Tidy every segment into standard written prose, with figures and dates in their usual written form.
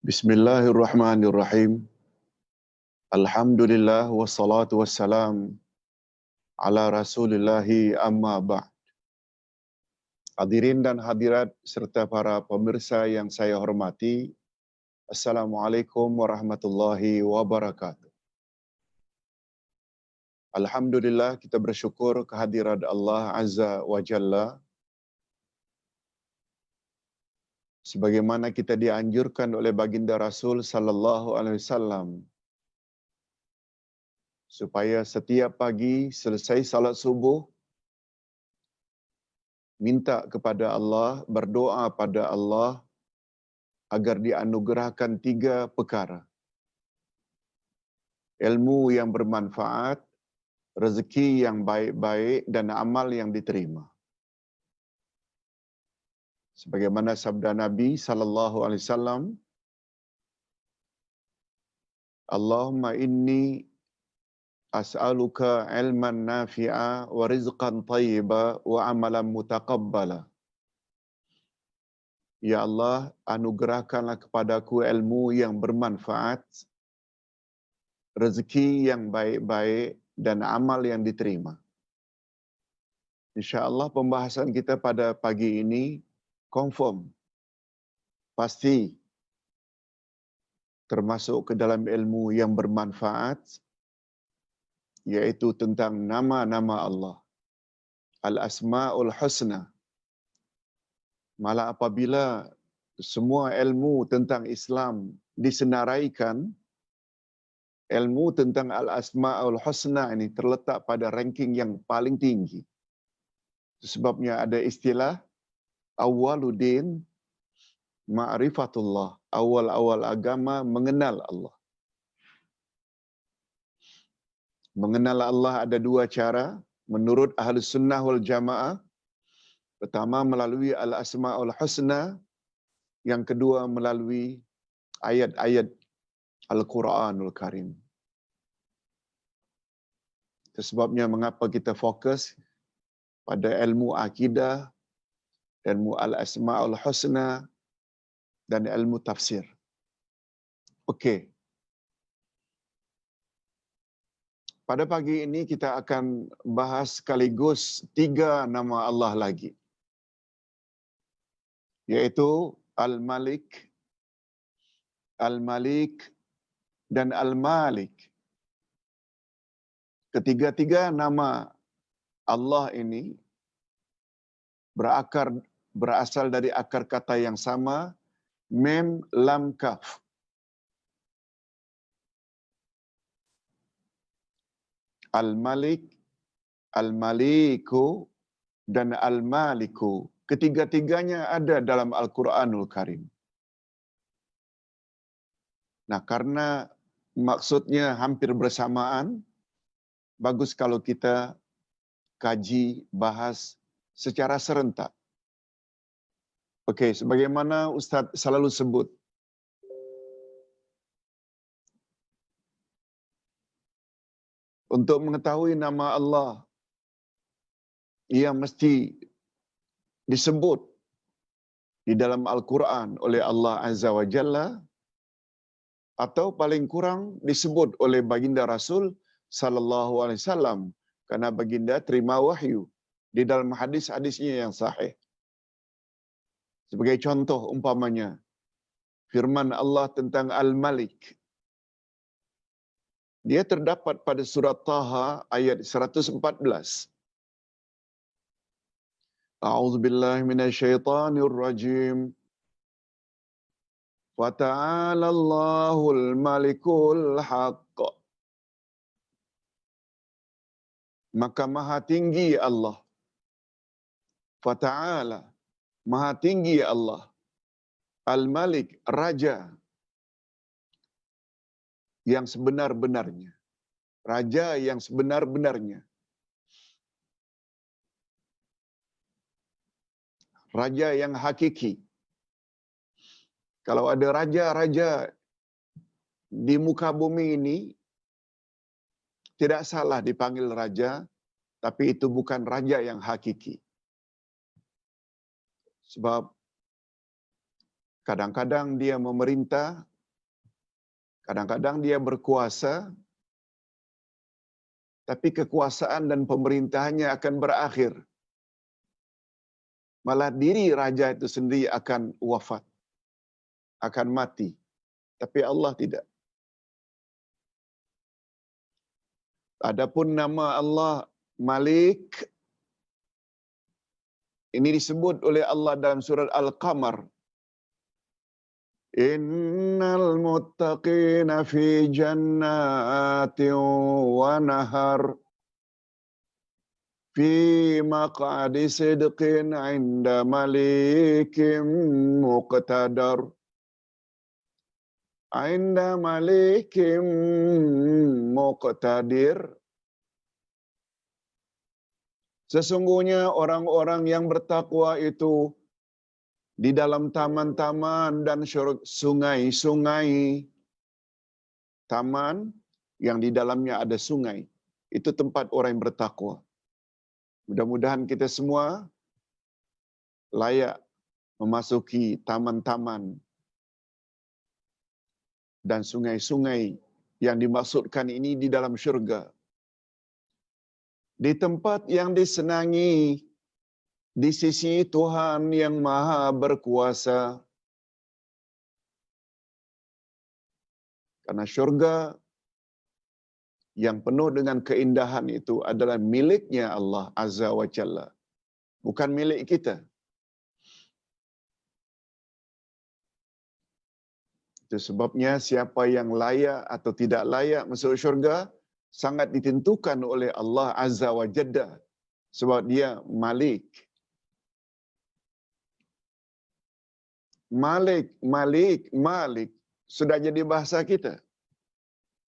Bismillahirrahmanirrahim. Alhamdulillah wassalatu wassalam ala Rasulillahi amma ba'd. Hadirin dan hadirat serta para pemirsa yang saya hormati, Assalamualaikum warahmatullahi wabarakatuh. Alhamdulillah kita bersyukur kehadirat Allah Azza wa Jalla sebagaimana kita dianjurkan oleh baginda Rasul sallallahu alaihi wasallam supaya setiap pagi selesai salat subuh minta kepada Allah, berdoa pada Allah agar dianugerahkan 3 perkara. Ilmu yang bermanfaat, rezeki yang baik-baik dan amal yang diterima. Sebagaimana sabda Nabi sallallahu alaihi wasallam, Allahumma inni as'aluka ilman nafi'a wa rizqan thayyiba wa amalan mutaqabbala. Ya Allah, anugerahkanlah kepadaku ilmu yang bermanfaat, rezeki yang baik-baik dan amal yang diterima. InsyaAllah pembahasan kita pada pagi ini confirm, pasti termasuk ke dalam ilmu yang bermanfaat, yaitu tentang nama-nama Allah. Al-Asma'ul Husna. Malah apabila semua ilmu tentang Islam disenaraikan, ilmu tentang Al-Asma'ul Husna ini terletak pada ranking yang paling tinggi. Sebabnya ada istilah awwaluddin ma'rifatullah. Awal-awal agama mengenal Allah. Mengenal Allah ada 2 cara menurut Ahlus Sunnah wal Jamaah. Pertama melalui Al-Asma'ul Husna, yang kedua melalui ayat-ayat Al-Quranul Karim. Itu sebabnya mengapa kita fokus pada ilmu akidah, ilmu Al-Asma'ul Husna dan ilmu tafsir. Okey. Pada pagi ini kita akan bahas sekaligus 3 nama Allah lagi. Yaitu Al-Malik, Al-Malik dan Al-Malik. Ketiga-tiga nama Allah ini berasal dari akar kata yang sama, mem lam kaf. Al-Malik, Al-Maliku dan Al-Maliku. Ketiga-tiganya ada dalam Al-Quranul Karim. Nah, karena maksudnya hampir bersamaan, bagus kalau kita kaji, bahas secara serentak. Okey, sebagaimana Ustaz selalu sebut, untuk mengetahui nama Allah, ia mesti disebut di dalam Al-Quran oleh Allah Azza wa Jalla, atau paling kurang disebut oleh baginda Rasul sallallahu alaihi wasallam, karena baginda terima wahyu di dalam hadis-hadisnya yang sahih. Sebagai contoh umpamanya firman Allah tentang Al-Malik. Dia terdapat pada surat Taha ayat 114. A'udzubillahi minasyaitonir rajim. Wa ta'ala Allahul Malikul Haqq. Maka maha tinggi Allah. Wa ta'ala, maha tinggi Allah. Al-Malik, Raja yang sebenar-benarnya. Raja yang sebenar-benarnya. Raja yang hakiki. Kalau ada raja-raja di muka bumi ini, tidak salah dipanggil raja, tapi itu bukan raja yang hakiki. Sebab kadang-kadang dia memerintah Kadang-kadang dia berkuasa, tapi kekuasaan dan pemerintahannya akan berakhir. Malah diri raja itu sendiri akan wafat, akan mati. Tapi Allah tidak. Adapun nama Allah Malik, ini disebut oleh Allah dalam surat Al-Qamar. Innal muttaqina fi jannatin wa nahar fi maq'adi sidqin 'inda malikim muqtadar. 'Inda malikim muqtadir. Sesungguhnya orang-orang yang bertakwa itu di dalam taman-taman dan sungai-sungai. Taman yang di dalamnya ada sungai. Itu tempat orang yang bertakwa. Mudah-mudahan kita semua layak memasuki taman-taman dan sungai-sungai yang dimaksudkan ini di dalam syurga. Di tempat yang disenangi di sisi Tuhan yang Maha Berkuasa. Karena syurga yang penuh dengan keindahan itu adalah miliknya Allah Azza wa Jalla. Bukan milik kita. Itu sebabnya siapa yang layak atau tidak layak masuk syurga sangat ditentukan oleh Allah Azza wa Jalla. Sebab dia Malik. Malik, Malik, Malik sudah jadi bahasa kita.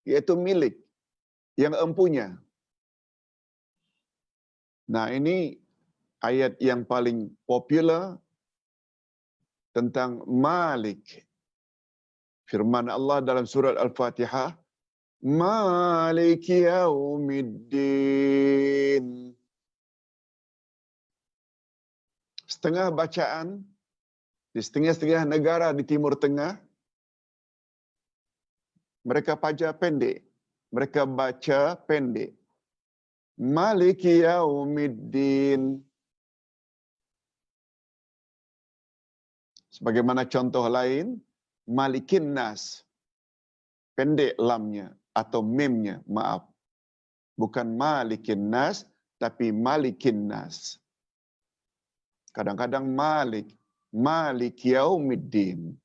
Iaitu milik yang empunya. Nah, ini ayat yang paling popular tentang Malik. Firman Allah dalam surat Al-Fatihah, Malik Yaumiddin. Setengah bacaan di setengah-setengah negara di Timur Tengah, mereka baca pendek. Malik Yaumiddin. Sebagaimana contoh lain, Malikin Nas. Pendek lamnya atau memnya, maaf. Bukan Malikin Nas, tapi Malikin Nas. Kadang-kadang Malik Yaumiddin.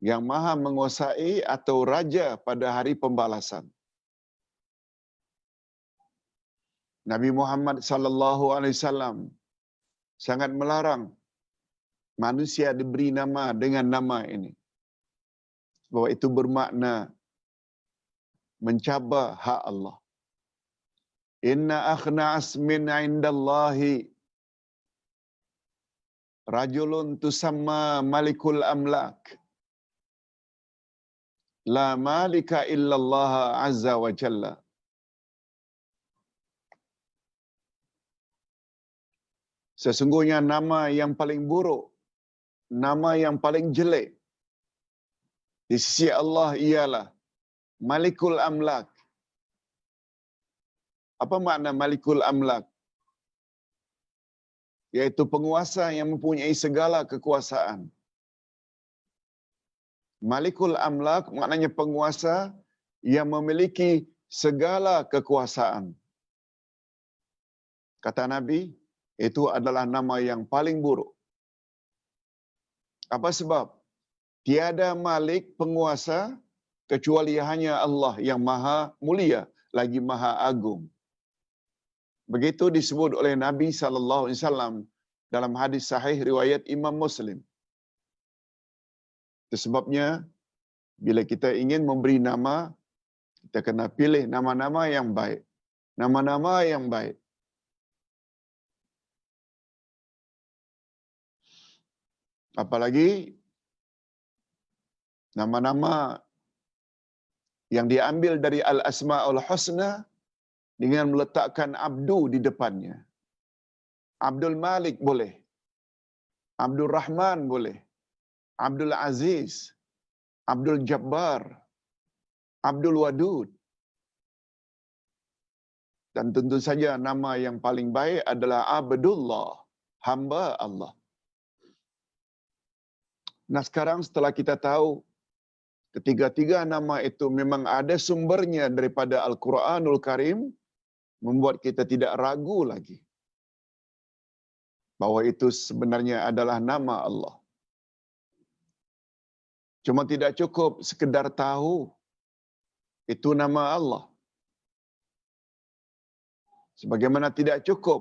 Yang maha menguasai atau raja pada hari pembalasan. Nabi Muhammad sallallahu alaihi wasallam sangat melarang manusia diberi nama dengan nama ini. Bahwa itu bermakna mencabar hak Allah. Inna akhna asmin indallahi rajulun tusamma malikul amlak. La malika illallah azza wa jalla. Sesungguhnya nama yang paling buruk, nama yang paling jelek di sisi Allah ialah Malikul Amlak. Apa makna Malikul Amlak? Yaitu penguasa yang mempunyai segala kekuasaan. Malikul Amlak maknanya penguasa yang memiliki segala kekuasaan. Kata Nabi, itu adalah nama yang paling buruk. Apa sebab? Tiada malik penguasa kecuali hanya Allah yang maha mulia lagi maha agung. Begitu disebut oleh Nabi SAW dalam hadis sahih riwayat Imam Muslim. Itu sebabnya bila kita ingin memberi nama, kita kena pilih nama-nama yang baik. Nama-nama yang baik. Apalagi nama-nama yang diambil dari Al-Asma'ul Husna dengan meletakkan Abdu di depannya. Abdul Malik boleh. Abdul Rahman boleh. Abdul Aziz. Abdul Jabbar. Abdul Wadud. Dan tentu saja nama yang paling baik adalah Abdullah, hamba Allah. Nah sekarang setelah kita tahu ketiga-tiga nama itu memang ada sumbernya daripada Al-Quranul Karim, membuat kita tidak ragu lagi bahwa itu sebenarnya adalah nama Allah. Cuma tidak cukup sekedar tahu itu nama Allah. Sebagaimana tidak cukup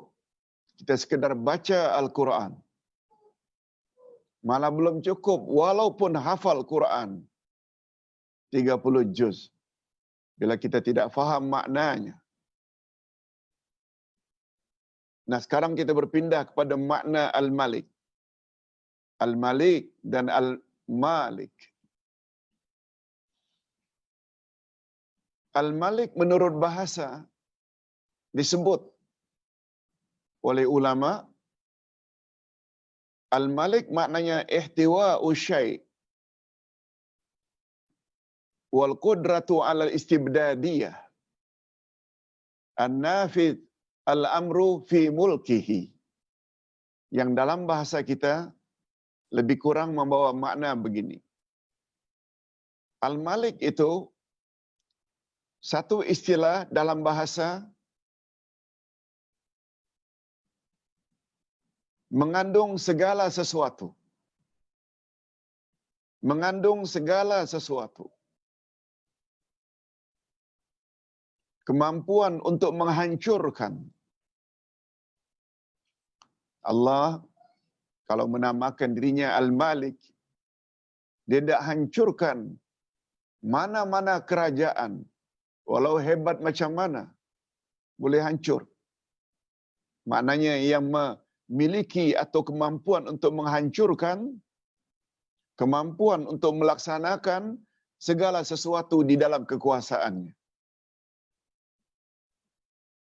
kita sekedar baca Al-Quran. Malah belum cukup walaupun hafal Quran 30 juz. Bila kita tidak faham maknanya. Nah sekarang kita berpindah kepada makna Al-Malik. Al-Malik dan Al-Malik. Al-Malik menurut bahasa disebut oleh ulama, Al-Malik maknanya ihtiwa'u syai' wal qudratu 'ala al-istibdadiyah. An-nafidh al-amru fi mulkihi. Yang dalam bahasa kita lebih kurang membawa makna begini. Al-Malik itu satu istilah dalam bahasa mengandung segala sesuatu. Mengandung segala sesuatu. Kemampuan untuk menghancurkan. Allah kalau menamakan dirinya Al-Malik, dia tidak hancurkan mana-mana kerajaan, walau hebat macam mana, boleh hancur. Maknanya yang memiliki atau kemampuan untuk menghancurkan, kemampuan untuk melaksanakan segala sesuatu di dalam kekuasaannya.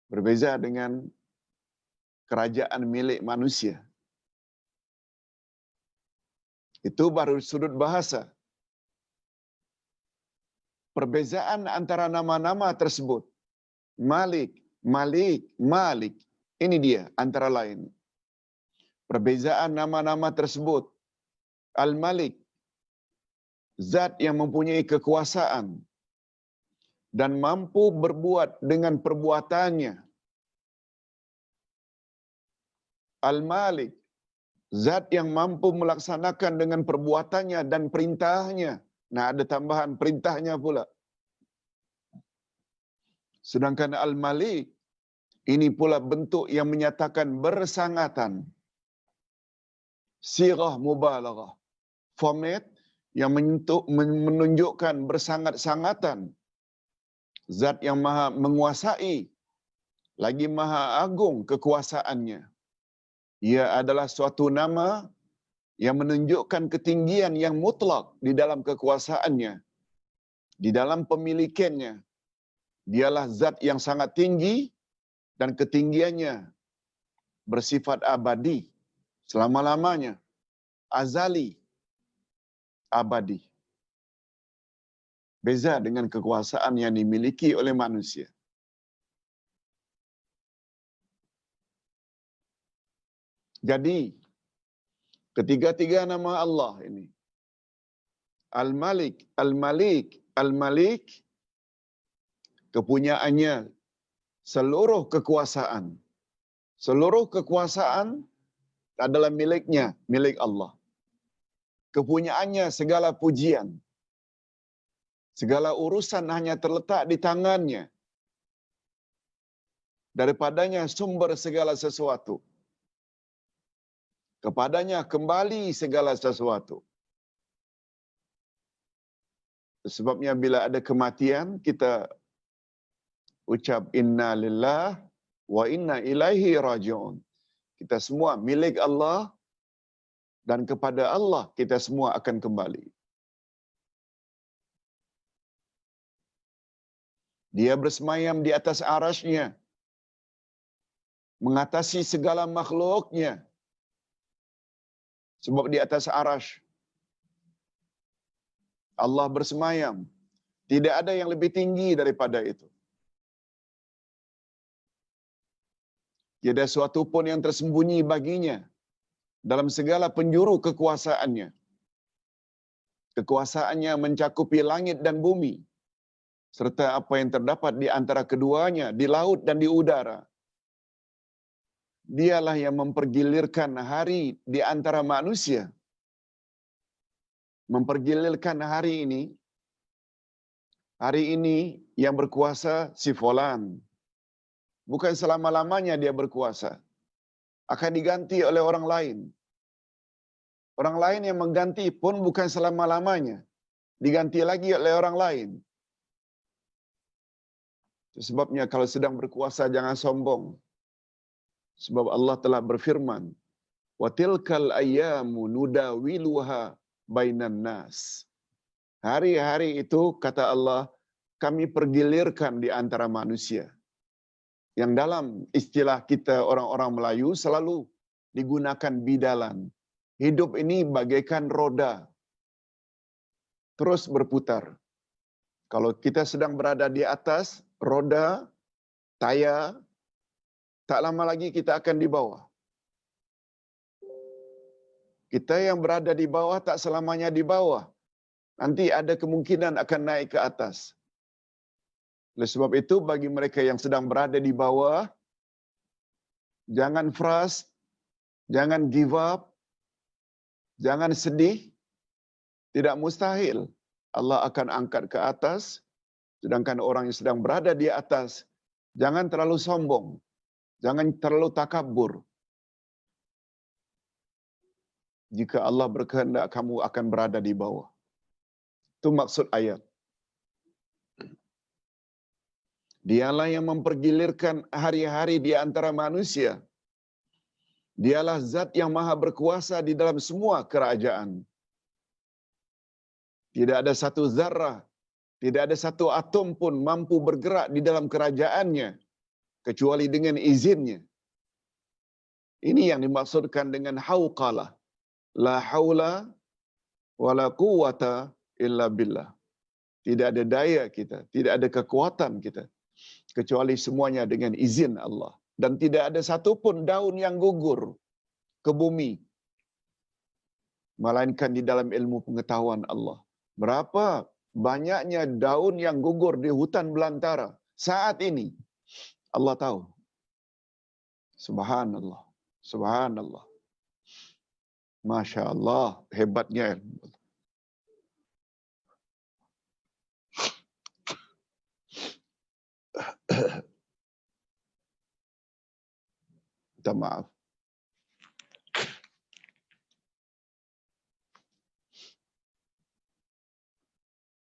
Berbeza dengan kerajaan milik manusia. Itu baru sudut bahasa. Perbezaan antara nama-nama tersebut. Malik, Malik, Malik. Ini dia antara lain. Perbezaan nama-nama tersebut. Al-Malik, zat yang mempunyai kekuasaan dan mampu berbuat dengan perbuatannya. Al-Malik, zat yang mampu melaksanakan dengan perbuatannya dan perintahnya. Nah, ada tambahan perintahnya pula. Sedangkan Al-Malik, ini pula bentuk yang menyatakan bersangatan. Sirah mubalaghah. Format yang menunjukkan bersangat-sangatan. Zat yang maha menguasai, lagi maha agung kekuasaannya. Ia adalah suatu nama yang menunjukkan ketinggian yang mutlak di dalam kekuasaannya, di dalam pemilikannya. Dialah zat yang sangat tinggi dan ketinggiannya bersifat abadi, selama-lamanya, azali, abadi. Beza dengan kekuasaan yang dimiliki oleh manusia. Jadi, ketiga-tiga nama Allah ini, Al-Malik, Al-Malik, Al-Malik, kepunyaannya seluruh kekuasaan. Seluruh kekuasaan adalah miliknya, milik Allah. Kepunyaannya segala pujian. Segala urusan hanya terletak di tangannya. Daripadanya sumber segala sesuatu. Kepadanya kembali segala sesuatu. Sebabnya bila ada kematian, kita ucap inna lillah wa inna ilaihi raji'un. Kita semua milik Allah dan kepada Allah kita semua akan kembali. Dia bersemayam di atas arasy-Nya, mengatasi segala makhluknya. Sebab di atas arasy Allah bersemayam, Tidak ada yang lebih tinggi daripada itu. Tiada suatu pun yang tersembunyi baginya dalam segala penjuru kekuasaannya. Kekuasaannya mencakupi langit dan bumi, serta apa yang terdapat di antara keduanya, di laut dan di udara. Dialah yang mempergilirkan hari di antara manusia. Mempergilirkan hari ini yang berkuasa si fulan. Bukan selama-lamanya dia berkuasa. Akan diganti oleh orang lain. Orang lain yang mengganti pun bukan selama-lamanya. Diganti lagi oleh orang lain. Sebabnya kalau sedang berkuasa jangan sombong. Sebab Allah telah berfirman, "Wa tilkal ayyamu nudawiluha bainan nas." Hari-hari itu, kata Allah, kami pergilirkan di antara manusia. Yang dalam istilah kita orang-orang Melayu selalu digunakan bidalan. Hidup ini bagaikan roda, terus berputar. Kalau kita sedang berada di atas roda, tayar, tak lama lagi kita akan di bawah. Kita yang berada di bawah tak selamanya di bawah. Nanti ada kemungkinan akan naik ke atas. Oleh sebab itu, bagi mereka yang sedang berada di bawah, jangan frust, jangan give up, jangan sedih. Tidak mustahil Allah akan angkat ke atas. Sedangkan orang yang sedang berada di atas, jangan terlalu sombong, jangan terlalu takabur. Jika Allah berkehendak, kamu akan berada di bawah. Itu maksud ayat. Dialah yang mempergilirkan hari-hari di antara manusia. Dialah zat yang maha berkuasa di dalam semua kerajaan. Tidak ada satu zarah, tidak ada satu atom pun mampu bergerak di dalam kerajaannya, kecuali dengan izinnya. Ini yang dimaksudkan dengan hauqalah. La haula wa la quwata illa billah. Tidak ada daya kita, tidak ada kekuatan kita, kecuali semuanya dengan izin Allah. Dan tidak ada satu pun daun yang gugur ke bumi, melainkan di dalam ilmu pengetahuan Allah. Berapa banyaknya daun yang gugur di hutan belantara saat ini, Allah tahu. Subhanallah. Subhanallah. Masya Allah, hebatnya ilmu. Minta maaf.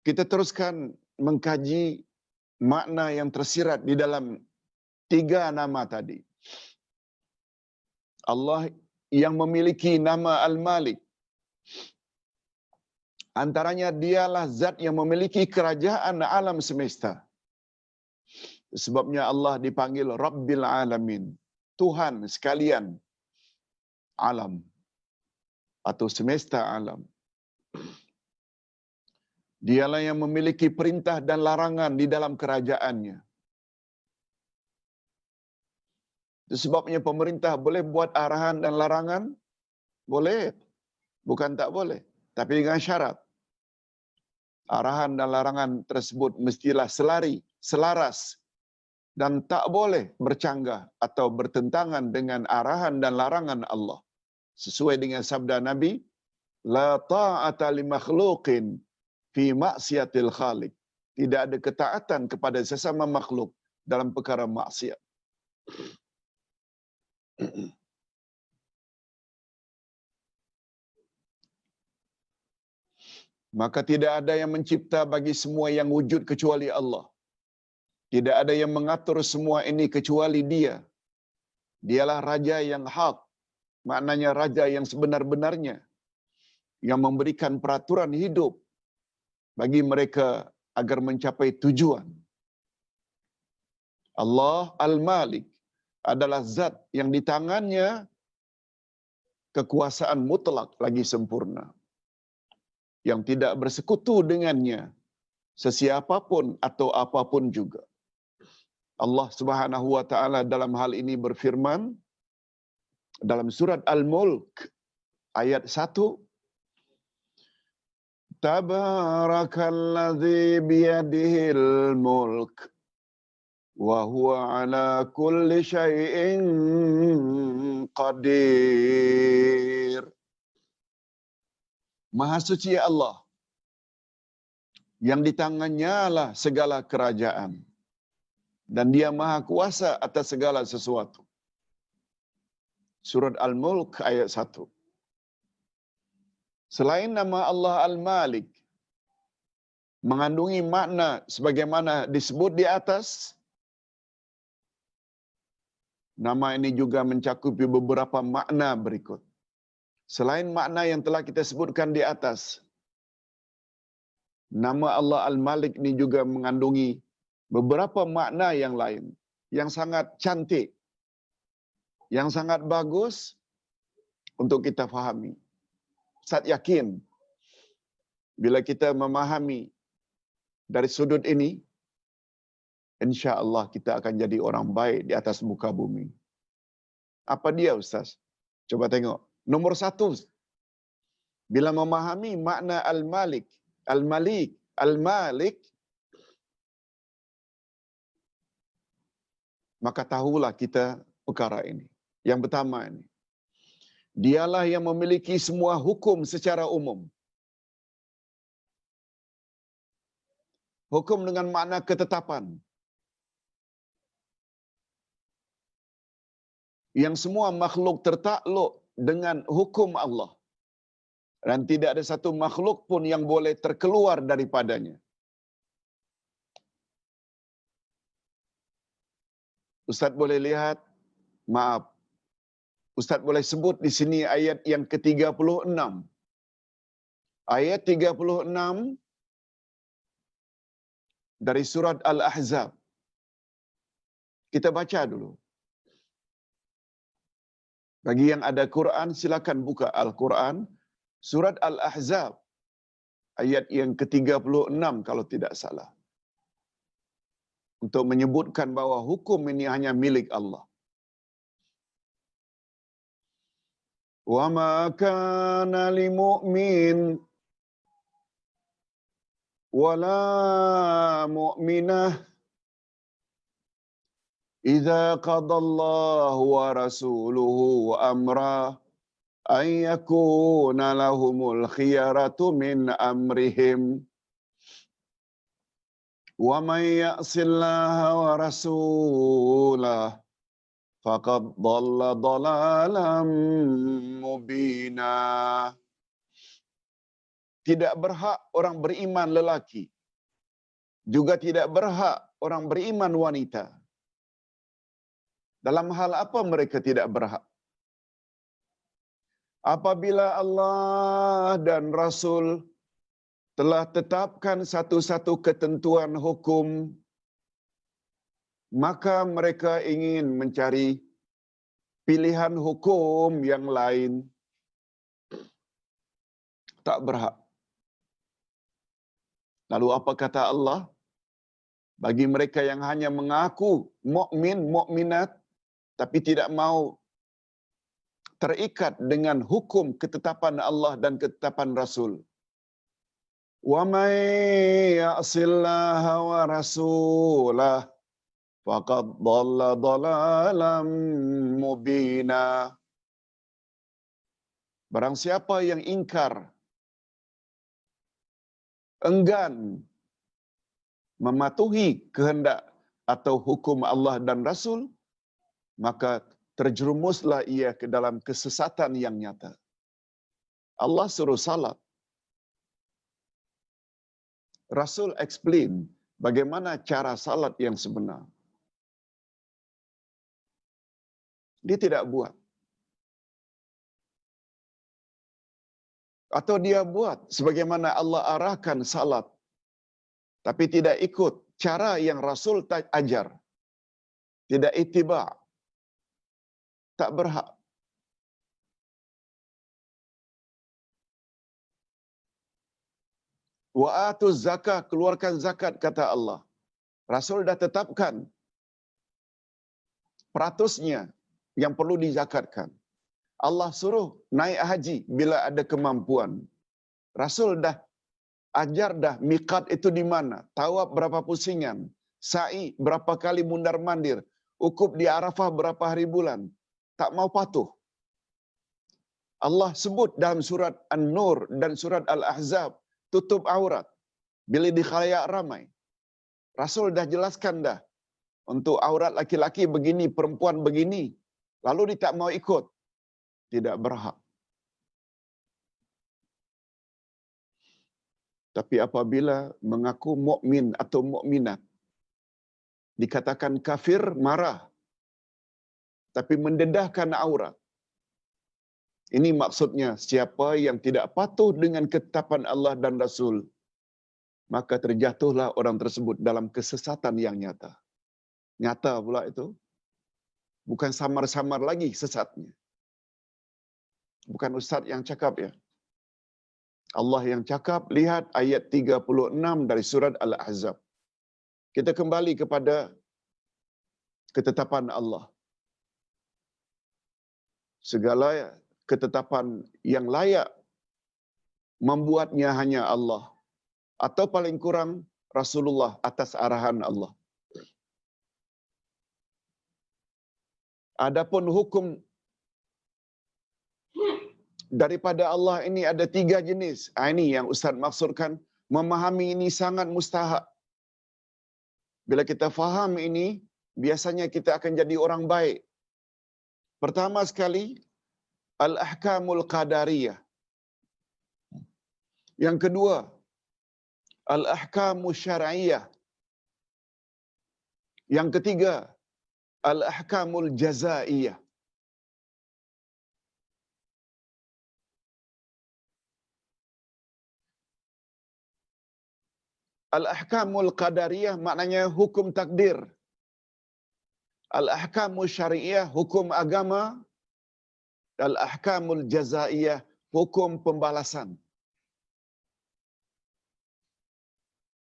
Kita teruskan mengkaji makna yang tersirat di dalam 3 nama tadi. Allah yang memiliki nama Al-Malik. Antaranya dialah zat yang memiliki kerajaan alam semesta. Sebabnya Allah dipanggil Rabbil Alamin, Tuhan sekalian alam atau semesta alam. Dialah yang memiliki perintah dan larangan di dalam kerajaannya. Itu sebabnya pemerintah boleh buat arahan dan larangan? Boleh. Bukan tak boleh. Tapi dengan syarat. Arahan dan larangan tersebut mestilah selaras. Dan tak boleh bercanggah atau bertentangan dengan arahan dan larangan Allah. Sesuai dengan sabda Nabi, La ta'ata li makhluqin fi maksiatil khaliq. Tidak ada ketaatan kepada sesama makhluk dalam perkara maksiat. Maka tidak ada yang mencipta bagi semua yang wujud kecuali Allah. Tidak ada yang mengatur semua ini kecuali Dia. Dialah Raja yang hak, maknanya Raja yang sebenar-benarnya, yang memberikan peraturan hidup bagi mereka agar mencapai tujuan. Allah Al-Malik adalah zat yang di tangannya kekuasaan mutlak lagi sempurna, yang tidak bersekutu dengannya sesiapapun atau apapun juga. Allah Subhanahu wa taala dalam hal ini berfirman dalam surat Al-Mulk ayat 1, Tabarakalladzi biyadihil mulk wa huwa ala kulli syai'in qadir. Maha suci Allah yang di tangannya lah segala kerajaan dan dia maha kuasa atas segala sesuatu. Surat Al-Mulk ayat 1. Selain nama Allah Al-Malik mengandungi makna sebagaimana disebut di atas, nama ini juga mencakupi beberapa makna berikut. Selain makna yang telah kita sebutkan di atas, nama Allah Al-Malik ini juga mengandungi beberapa makna yang lain, yang sangat cantik, yang sangat bagus untuk kita fahami. Saya yakin, bila kita memahami dari sudut ini, insya-Allah kita akan jadi orang baik di atas muka bumi. Apa dia, Ustaz? Coba tengok. Nomor 1, bila memahami makna Al-Malik, Al-Malik, Al-Malik, maka tahulah kita perkara ini. Yang pertama ini, dialah yang memiliki semua hukum secara umum. Hukum dengan makna ketetapan. Yang semua makhluk tertakluk dengan hukum Allah. Dan tidak ada satu makhluk pun yang boleh terkeluar daripadanya. Ustaz boleh lihat, maaf, Ustaz boleh sebut di sini ayat yang ke-36. Ayat 36 dari surat Al-Ahzab. Kita baca dulu. Bagi yang ada Quran, silakan buka Al-Quran. Surat Al-Ahzab. Ayat yang ke-36 kalau tidak salah. Untuk menyebutkan bahawa hukum ini hanya milik Allah. Wa ma kana lil mu'min wala mu'minah idza qadallahu wa rasuluhu amra an yakuna lahumul khiyaratu min amrihim wa may ya'sillaha wa rasulahu faqad dhalla dhalalan mubina. Tidak berhak orang beriman lelaki, juga tidak berhak orang beriman wanita. Dalam hal apa mereka tidak berhak? Apabila Allah dan Rasul telah tetapkan satu-satu ketentuan hukum, maka mereka ingin mencari pilihan hukum yang lain. Tak berhak. Lalu apa kata Allah? Bagi mereka yang hanya mengaku mukmin, mukminat, tapi tidak mau terikat dengan hukum ketetapan Allah dan ketetapan Rasul. Wa may ya'sillaha wa rasulahu faqad dhalla dhalalan mubina. Barang siapa yang ingkar, enggan mematuhi kehendak atau hukum Allah dan Rasul, maka terjerumuslah ia ke dalam kesesatan yang nyata. Allah suruh salat. Rasul explain bagaimana cara salat yang sebenar. Dia tidak buat. Atau dia buat sebagaimana Allah arahkan salat, tapi tidak ikut cara yang Rasul ajar. Tidak ittiba'. Tak berhak. Wa atuz zakah, keluarkan zakat, kata Allah. Rasul dah tetapkan peratusnya yang perlu dizakatkan. Allah suruh naik haji bila ada kemampuan. Rasul dah ajar dah miqat itu di mana, tawaf berapa pusingan, sa'i berapa kali mundar mandir, ukuf di Arafah berapa hari bulan. Tak mau patuh. Allah sebut dalam surat An-Nur dan surat Al-Ahzab, tutup aurat bila di khalayak ramai. Rasul dah jelaskan dah, untuk aurat laki-laki begini, perempuan begini. Lalu dia tak mau ikut, tidak berhak. Tapi apabila mengaku mukmin atau mukminat, dikatakan kafir, marah, tapi mendedahkan aurat. Ini maksudnya, siapa yang tidak patuh dengan ketetapan Allah dan Rasul, maka terjatuhlah orang tersebut dalam kesesatan yang nyata. Nyata pula itu. Bukan samar-samar lagi sesatnya. Bukan ustaz yang cakap ya. Allah yang cakap, lihat ayat 36 dari surat Al-Ahzab. Kita kembali kepada ketetapan Allah. Segala ketetapan yang layak membuatnya hanya Allah. Atau paling kurang Rasulullah atas arahan Allah. Adapun hukum daripada Allah ini ada 3 jenis. Ini yang Ustaz maksudkan, memahami ini sangat mustahak. Bila kita faham ini, biasanya kita akan jadi orang baik. Pertama sekali, al-ahkamul qadariyah. Yang kedua, al-ahkamus syar'iyah. Yang ketiga, al-ahkamul jazaiyah. Al-ahkamul qadariyah maknanya hukum takdir. Al-ahkamul syari'iyah hukum agama. Al-ahkamul jazaiyah hukum pembalasan.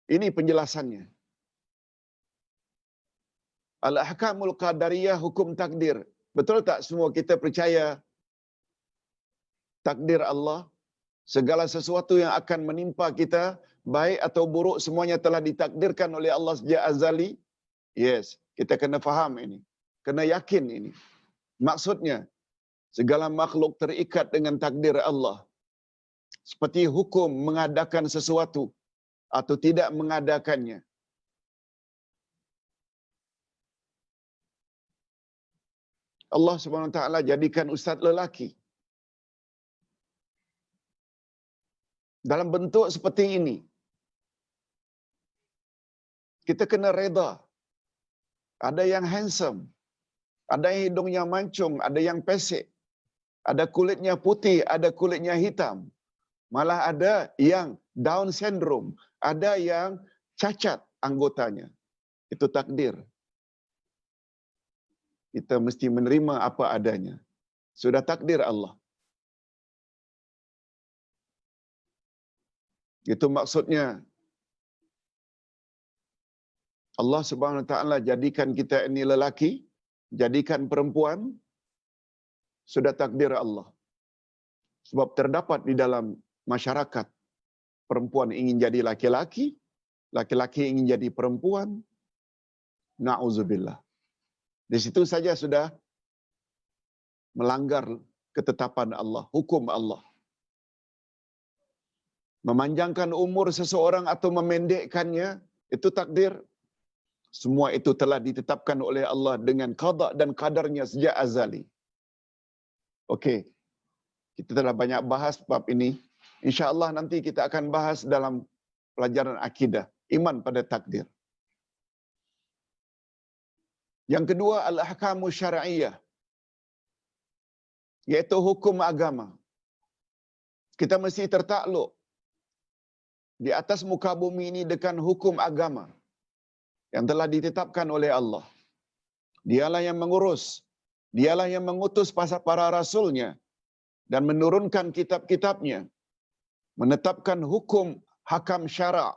Ini penjelasannya. Al-ahkamul qadariyah hukum takdir. Betul tak semua kita percaya takdir Allah? Segala sesuatu yang akan menimpa kita, baik atau buruk, semuanya telah ditakdirkan oleh Allah sejak azali. Yes, kita kena faham ini. Kena yakin ini. Maksudnya, segala makhluk terikat dengan takdir Allah. Seperti hukum mengadakan sesuatu atau tidak mengadakannya. Allah SWT jadikan ustaz lelaki dalam bentuk seperti ini. Kita kena reda. Ada yang handsome, ada yang hidungnya mancung, ada yang pesek, ada kulitnya putih, ada kulitnya hitam. Malah ada yang Down syndrome, ada yang cacat anggotanya. Itu takdir. Kita mesti menerima apa adanya. Sudah takdir Allah. Itu maksudnya Allah Subhanahu Wa Taala jadikan kita ini lelaki, jadikan perempuan, sudah takdir Allah. Sebab terdapat di dalam masyarakat perempuan ingin jadi laki-laki, laki-laki ingin jadi perempuan. Na'udzubillah. Di situ saja sudah melanggar ketetapan Allah, hukum Allah. Memanjangkan umur seseorang atau memendekkannya, itu takdir. Semua itu telah ditetapkan oleh Allah dengan qada dan qadarnya sejak azali. Okey. Kita telah banyak bahas bab ini. InsyaAllah nanti kita akan bahas dalam pelajaran akidah. Iman pada takdir. Yang kedua, al-ahkamu syar'iyah. Iaitu hukum agama. Kita mesti tertakluk di atas muka bumi ini dengan hukum agama yang telah ditetapkan oleh Allah. Dialah yang mengurus, dialah yang mengutus para rasulnya dan menurunkan kitab-kitabnya, menetapkan hukum hakam syara'.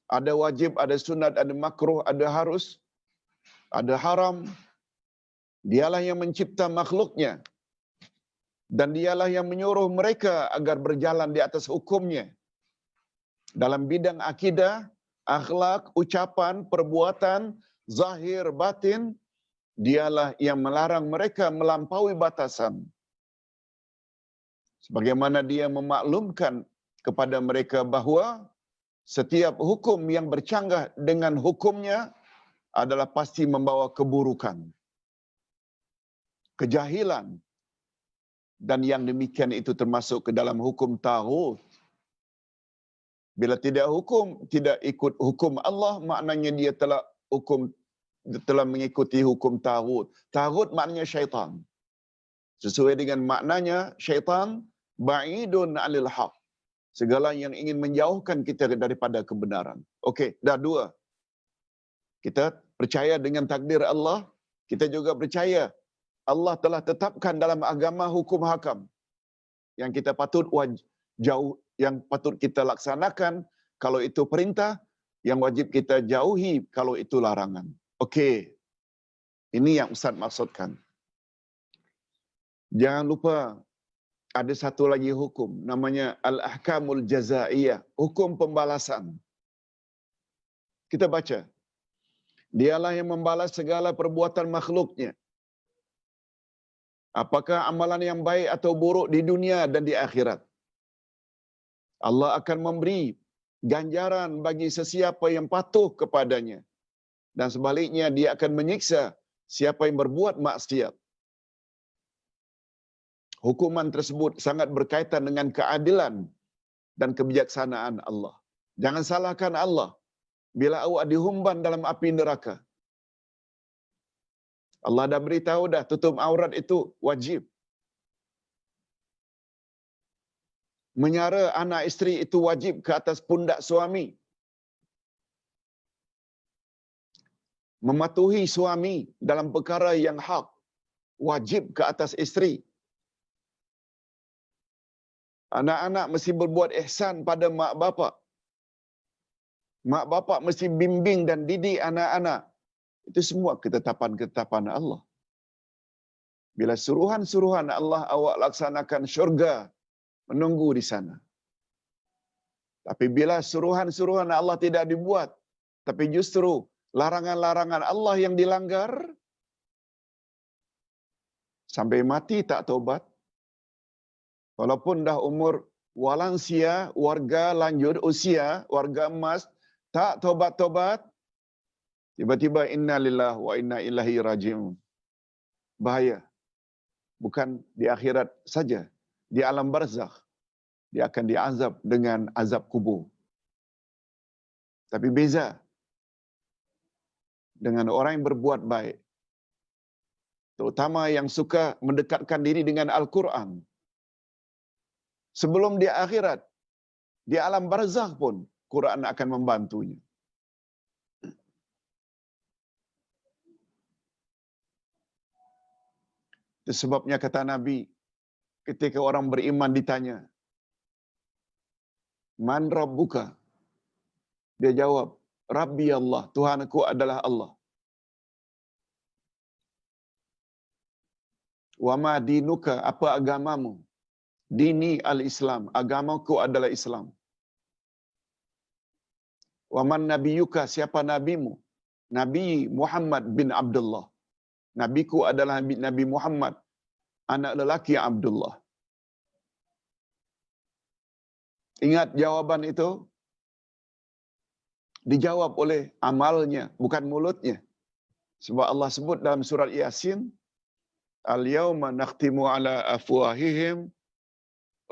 Ada wajib, ada sunat, ada makruh, ada harus, ada haram. Dialah yang mencipta makhluknya. Dan dialah yang menyuruh mereka agar berjalan di atas hukumnya. Dalam bidang akidah, akhlak, ucapan, perbuatan, zahir, batin, dialah yang melarang mereka melampaui batasan. Sebagaimana dia memaklumkan kepada mereka bahawa setiap hukum yang bercanggah dengan hukumnya adalah pasti membawa keburukan, kejahilan, dan yang demikian itu termasuk ke dalam hukum taghut. Bila tidak ikut hukum Allah, maknanya dia telah mengikuti hukum taghut. Taghut maknanya syaitan. Sesuai dengan maknanya, syaitan ba'idun 'anil haq. Segala yang ingin menjauhkan kita daripada kebenaran. Okey, dah dua. Kita percaya dengan takdir Allah, kita juga percaya Allah telah tetapkan dalam agama hukum hakam yang kita yang patut kita laksanakan kalau itu perintah, yang wajib kita jauhi kalau itu larangan. Okey. Ini yang Ustaz maksudkan. Jangan lupa ada satu lagi hukum namanya al-ahkamul jazaiyah, hukum pembalasan. Kita baca. Dialah yang membalas segala perbuatan makhluknya. Apakah amalan yang baik atau buruk di dunia dan di akhirat. Allah akan memberi ganjaran bagi sesiapa yang patuh kepadanya. Dan sebaliknya dia akan menyiksa siapa yang berbuat maksiat. Hukuman tersebut sangat berkaitan dengan keadilan dan kebijaksanaan Allah. Jangan salahkan Allah bila awak dihumban dalam api neraka. Allah dah beritahu dah, tutup aurat itu wajib. Menyara anak isteri itu wajib ke atas pundak suami. Mematuhi suami dalam perkara yang hak wajib ke atas isteri. Anak-anak mesti berbuat ihsan pada mak bapak. Mak bapak mesti bimbing dan didik anak-anak. Itu semua ketetapan-ketetapan Allah. Bila suruhan-suruhan Allah awak laksanakan, syurga menunggu di sana. Tapi bila suruhan-suruhan Allah tidak dibuat, tapi justru larangan-larangan Allah yang dilanggar, sampai mati tak taubat, walaupun dah umur walansia, warga lanjut usia, warga emas, tak taubat-taubat, tiba-tiba inna lillahi wa inna ilaihi raji'un. Bahaya. Bukan di akhirat saja, di alam barzakh dia akan diazab dengan azab kubur. Tapi beza dengan orang yang berbuat baik, terutama yang suka mendekatkan diri dengan Al-Quran. Sebelum di akhirat, di alam barzakh pun Quran akan membantunya. Itu sebabnya kata Nabi, ketika orang beriman ditanya, Man Rabbuka? Dia jawab, Rabbi Allah, Tuhanku adalah Allah. Wa ma dinuka? Apa agamamu? Dini al-Islam, agamaku adalah Islam. Wa man nabiyuka? Siapa nabimu? Nabi Muhammad bin Abdullah. Nabiku adalah Nabi Muhammad, anak lelaki Abdullah. Ingat jawaban itu dijawab oleh amalnya, bukan mulutnya. Sebab Allah sebut dalam surat Yasin, Al-yawma nakhtimu ala afwahihim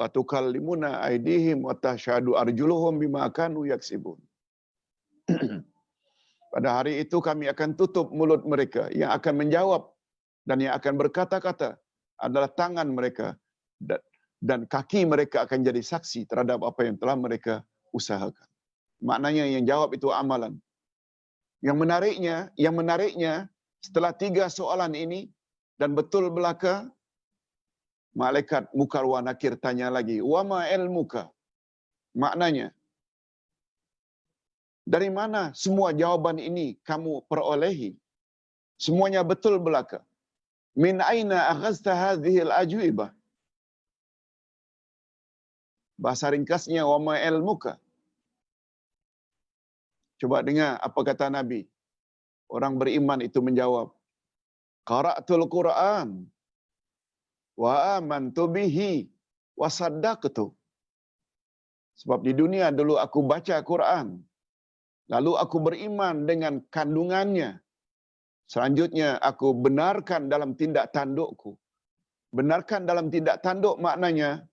wa tukallimuna aydihim wa tashhadu arjuluhum bima kanu yaksibun. Pada hari itu kami akan tutup mulut mereka, yang akan menjawab dan yang akan berkata-kata adalah tangan mereka, dan kaki mereka akan jadi saksi terhadap apa yang telah mereka usahakan. Maknanya yang jawab itu amalan. Yang menariknya setelah 3 soalan ini dan betul belaka, malaikat Munkar wa Nakir tanya lagi, wa ma ilmuka? Maknanya, Dari mana semua jawapan ini kamu perolehi? Semuanya betul belaka. Min aina akhazta hadhihi al-ajwibah? Bahasa ringkasnya, wa ma ilmuka. Coba dengar apa kata Nabi. Orang beriman itu menjawab, qara'tul Qur'an wa amantu bihi wa saddaqtu. Sebab di dunia dulu aku baca Quran, lalu aku beriman dengan kandungannya. Selanjutnya aku benarkan dalam tindak tandukku. Benarkan dalam tindak tanduk maknanya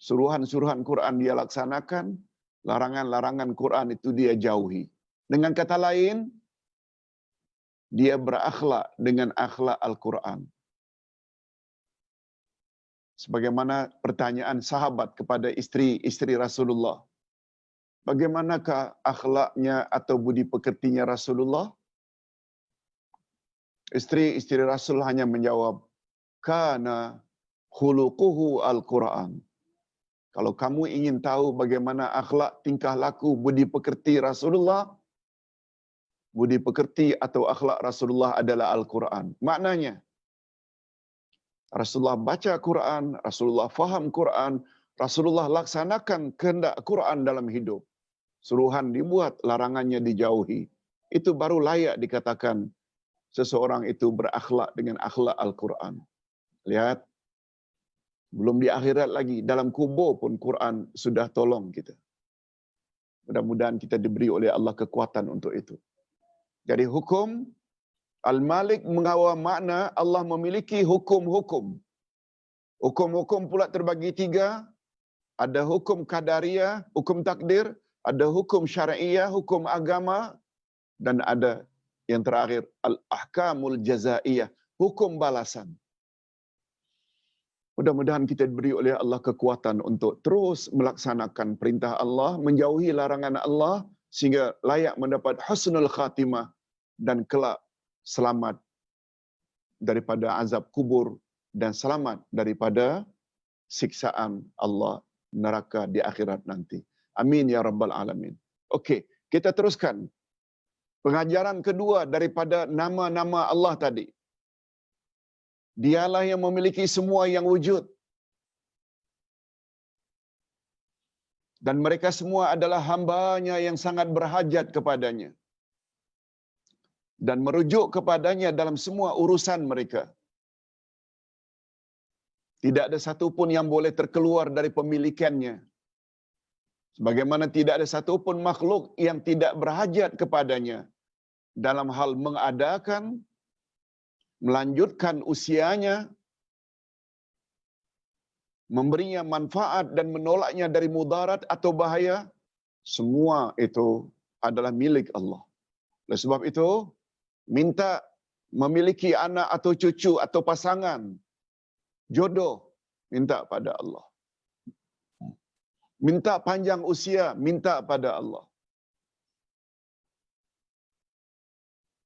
suruhan-suruhan Quran dia laksanakan, larangan-larangan Quran itu dia jauhi. Dengan kata lain, dia berakhlak dengan akhlak Al-Quran. Sebagaimana pertanyaan sahabat kepada istri-istri Rasulullah. Bagaimanakah akhlaknya atau budi pekertinya Rasulullah? Istri-istri Rasul hanya menjawab, kana khuluquhu Al-Quran. Kalau kamu ingin tahu bagaimana akhlak tingkah laku budi pekerti Rasulullah, budi pekerti atau akhlak Rasulullah adalah Al-Quran. Maknanya, Rasulullah baca Quran, Rasulullah faham Quran, Rasulullah laksanakan kehendak Quran dalam hidup. Suruhan dibuat, larangannya dijauhi. Itu baru layak dikatakan seseorang itu berakhlak dengan akhlak Al-Quran. Lihat, belum di akhirat lagi, dalam kubur pun Quran sudah tolong kita. Mudah-mudahan kita diberi oleh Allah kekuatan untuk itu. Jadi hukum Al-Malik mengawa makna Allah memiliki hukum-hukum. Hukum-hukum pula terbagi 3. Ada hukum qadariyah, hukum takdir, ada hukum syariah, hukum agama, dan ada yang terakhir al-ahkamul jazaiyah, hukum balasan. Mudah-mudahan kita diberi oleh Allah kekuatan untuk terus melaksanakan perintah Allah, menjauhi larangan Allah sehingga layak mendapat husnul khatimah dan kelak selamat daripada azab kubur dan selamat daripada siksaan Allah neraka di akhirat nanti. Amin ya rabbal alamin. Okey, kita teruskan. Pengajaran kedua daripada nama-nama Allah tadi. Dialah yang memiliki semua yang wujud. Dan mereka semua adalah hamba-Nya yang sangat berhajat kepadanya. Dan merujuk kepadanya dalam semua urusan mereka. Tidak ada satu pun yang boleh terkeluar dari pemilikannya. Sebagaimana tidak ada satu pun makhluk yang tidak berhajat kepadanya dalam hal mengadakan, melanjutkan usianya, memberinya manfaat dan menolaknya dari mudarat atau bahaya, semua itu adalah milik Allah. Oleh sebab itu, minta memiliki anak atau cucu atau pasangan, jodoh, minta pada Allah. Minta panjang usia, minta pada Allah.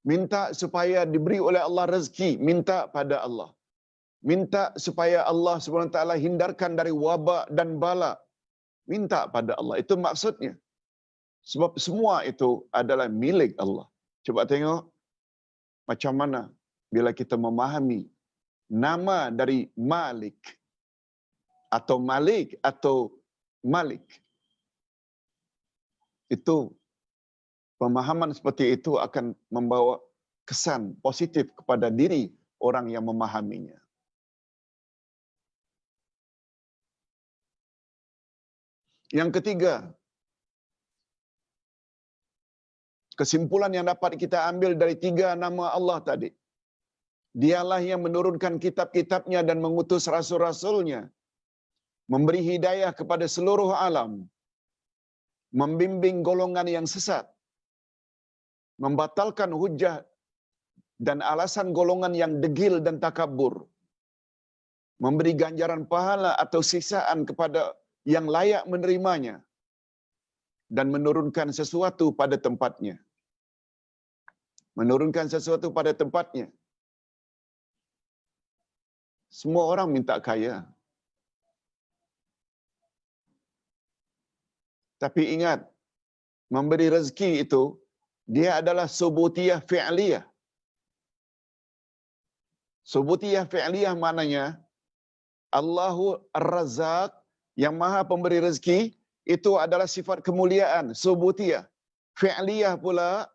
Minta supaya diberi oleh Allah rezeki, minta pada Allah. Minta supaya Allah SWT hindarkan dari wabak dan bala, minta pada Allah. Itu maksudnya. Sebab semua itu adalah milik Allah. Coba tengok macam mana bila kita memahami nama dari Malik atau Malik atau Malik. Itu pemahaman seperti itu akan membawa kesan positif kepada diri orang yang memahaminya. Yang ketiga, kesimpulan yang dapat kita ambil dari 3 nama Allah tadi. Dialah yang menurunkan kitab-kitabnya dan mengutus rasul-rasulnya, memberi hidayah kepada seluruh alam, membimbing golongan yang sesat, membatalkan hujah dan alasan golongan yang degil dan takabur, memberi ganjaran pahala atau siksaan kepada yang layak menerimanya, dan menurunkan sesuatu pada tempatnya. Menurunkan sesuatu pada tempatnya. Semua orang minta kaya. Tapi ingat, memberi rezeki itu, dia adalah subutiyah fi'liyah. Subutiyah fi'liyah maknanya, Allahu Ar-Razzaq, yang maha pemberi rezeki, itu adalah sifat kemuliaan, subutiyah. Fi'liyah pula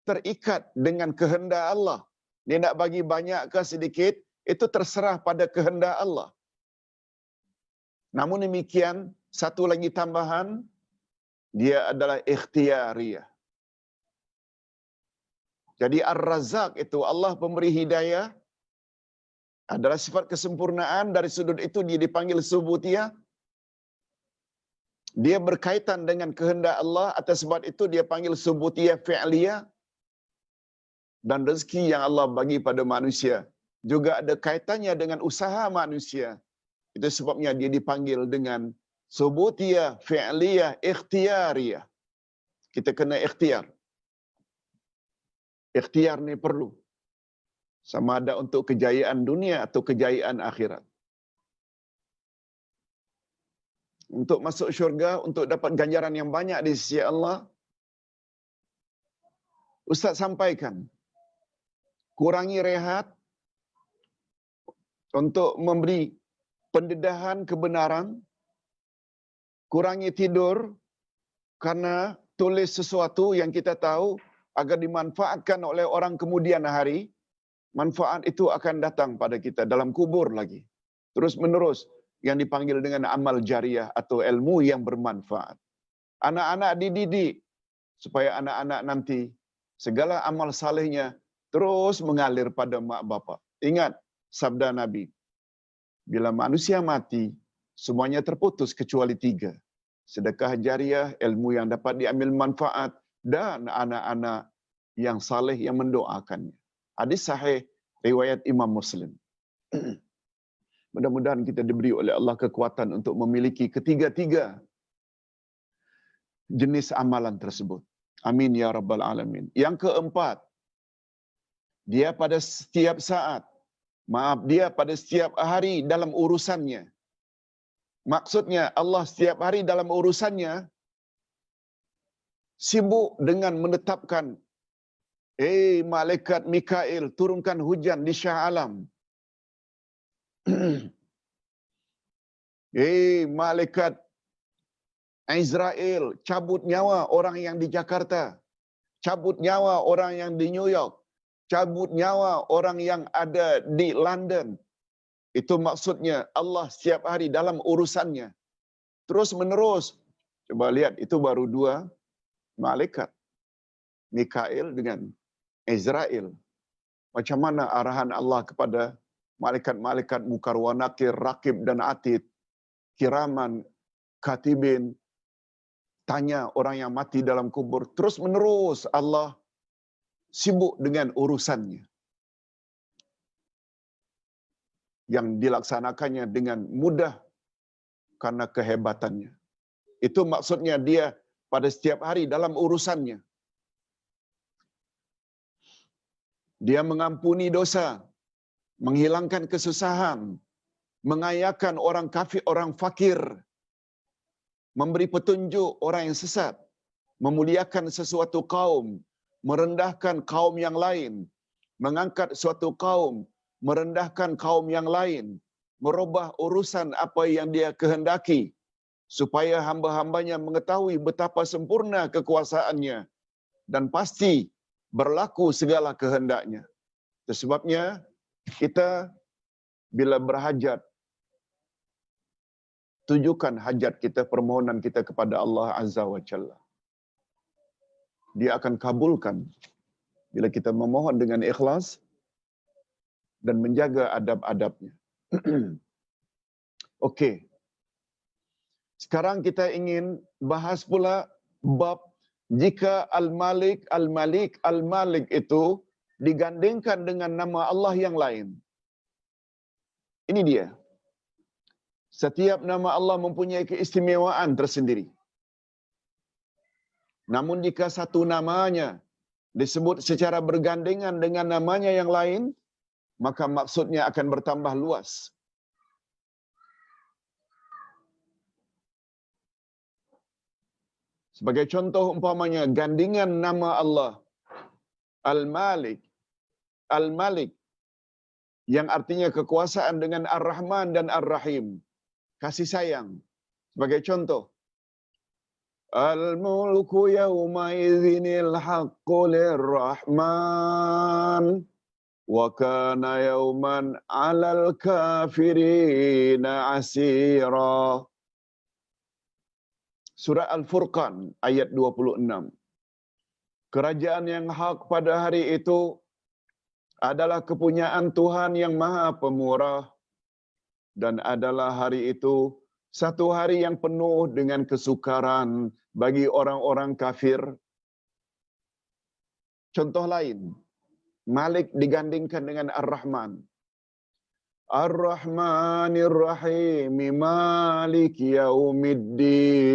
terikat dengan kehendak Allah. Dia nak bagi banyak ke sedikit, itu terserah pada kehendak Allah. Namun demikian, satu lagi tambahan, dia adalah ikhtiyariyah. Jadi Ar-Razzaq itu, Allah pemberi hidayah, adalah sifat kesempurnaan. Dari sudut itu dia dipanggil subutiyah. Dia berkaitan dengan kehendak Allah, atas sebab itu dia panggil subutiyah fi'liyah. Dan rezeki yang Allah bagi pada manusia juga ada kaitannya dengan usaha manusia. Itu sebabnya dia dipanggil dengan subutiyah fi'liyah ikhtiyariyah. Kita kena ikhtiar. Ikhtiar ni perlu. Sama ada untuk kejayaan dunia atau kejayaan akhirat. Untuk masuk syurga, untuk dapat ganjaran yang banyak di sisi Allah, Ustaz sampaikan, kurangi rehat untuk memberi pendedahan kebenaran, kurangi tidur karena tulis sesuatu yang kita tahu agar dimanfaatkan oleh orang kemudian hari. Manfaat itu akan datang pada kita dalam kubur lagi. Terus menerus yang dipanggil dengan amal jariah atau ilmu yang bermanfaat. Anak-anak dididik supaya anak-anak nanti segala amal salehnya terus mengalir pada mak bapak. Ingat sabda Nabi, bila manusia mati, semuanya terputus kecuali 3. Sedekah jariah, ilmu yang dapat diambil manfaat, dan anak-anak yang saleh yang mendoakannya. Hadis sahih riwayat Imam Muslim. Mudah-mudahan kita diberi oleh Allah kekuatan untuk memiliki ketiga-tiga jenis amalan tersebut. Amin ya rabbal alamin. Yang keempat, dia pada setiap saat, dia pada setiap hari dalam urusannya. Maksudnya Allah setiap hari dalam urusannya sibuk dengan menetapkan, malaikat Mikail turunkan hujan di Shah Alam. Malaikat Israel cabut nyawa orang yang di Jakarta, cabut nyawa orang yang di New York, cabut nyawa orang yang ada di London. Itu maksudnya Allah setiap hari dalam urusannya. Terus menerus. Coba lihat, itu baru 2 malaikat. Mikail dengan Israel. Macam mana arahan Allah kepada malaikat-malaikat Munkar wa Nakir, Raqib dan Atid, kiraman, katibin, tanya orang yang mati dalam kubur. Terus menerus Allah sibuk dengan urusannya. Yang dilaksanakannya dengan mudah karena kehebatannya. Itu maksudnya dia pada setiap hari dalam urusannya. Dia mengampuni dosa, menghilangkan kesusahan, mengayakan orang kafir, orang fakir, memberi petunjuk orang yang sesat, memuliakan sesuatu kaum, merendahkan kaum yang lain, mengangkat suatu kaum, merendahkan kaum yang lain, merubah urusan apa yang dia kehendaki, supaya hamba-hambanya mengetahui betapa sempurna kekuasaannya, dan pasti berlaku segala kehendaknya. Sebabnya, kita bila berhajat, tujukan hajat kita, permohonan kita kepada Allah Azza wa Jalla. Dia akan kabulkan bila kita memohon dengan ikhlas dan menjaga adab-adabnya. Okey. Sekarang kita ingin bahas pula bab jika Al-Malik, Al-Malik, Al-Malik itu digandingkan dengan nama Allah yang lain. Ini dia. Setiap nama Allah mempunyai keistimewaan tersendiri. Namun jika satu namanya disebut secara bergandengan dengan namanya yang lain, maka maksudnya akan bertambah luas. Sebagai contoh umpamanya gandingan nama Allah Al-Malik, Al-Malik yang artinya kekuasaan dengan Ar-Rahman dan Ar-Rahim, kasih sayang. Sebagai contoh, Al-mulku yawma idzinil haqqu lirrahman wa kana yawman 'alal kafirina 'asira. Surah Al-Furqan ayat 26. Kerajaan yang hak pada hari itu adalah kepunyaan Tuhan yang Maha Pemurah, dan adalah hari itu satu hari yang penuh dengan kesukaran bagi orang-orang kafir. Contoh lain, Malik digandingkan dengan Ar-Rahman. Ar-Rahmanir Rahim, Malik Yaumiddin.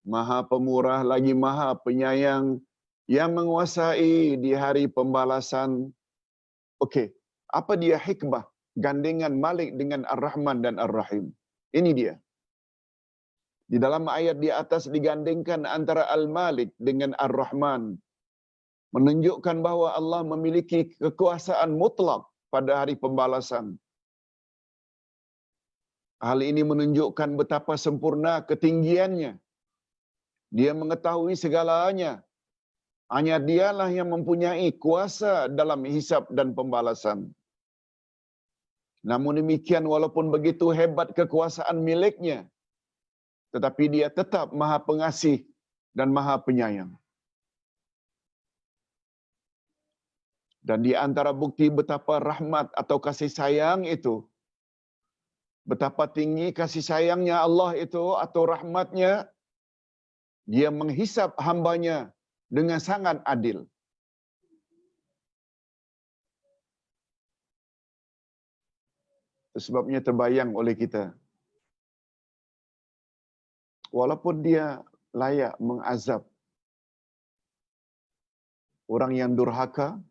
Maha Pemurah lagi Maha Penyayang yang menguasai di hari pembalasan. Okey, apa dia hikmah gandingan Malik dengan Ar-Rahman dan Ar-Rahim? Ini dia. Di dalam ayat di atas digandingkan antara Al-Malik dengan Ar-Rahman, menunjukkan bahawa Allah memiliki kekuasaan mutlak pada hari pembalasan. Hal ini menunjukkan betapa sempurna ketinggiannya. Dia mengetahui segalanya. Hanya dialah yang mempunyai kuasa dalam hisab dan pembalasan. Namun demikian, walaupun begitu hebat kekuasaan miliknya, tetapi dia tetap Maha Pengasih dan Maha Penyayang. Dan di antara bukti betapa rahmat atau kasih sayang itu, betapa tinggi kasih sayangnya Allah itu atau rahmatnya, dia menghisap hambanya dengan sangat adil. Sebabnya terbayang oleh kita, walaupun dia layak mengazab orang yang durhaka,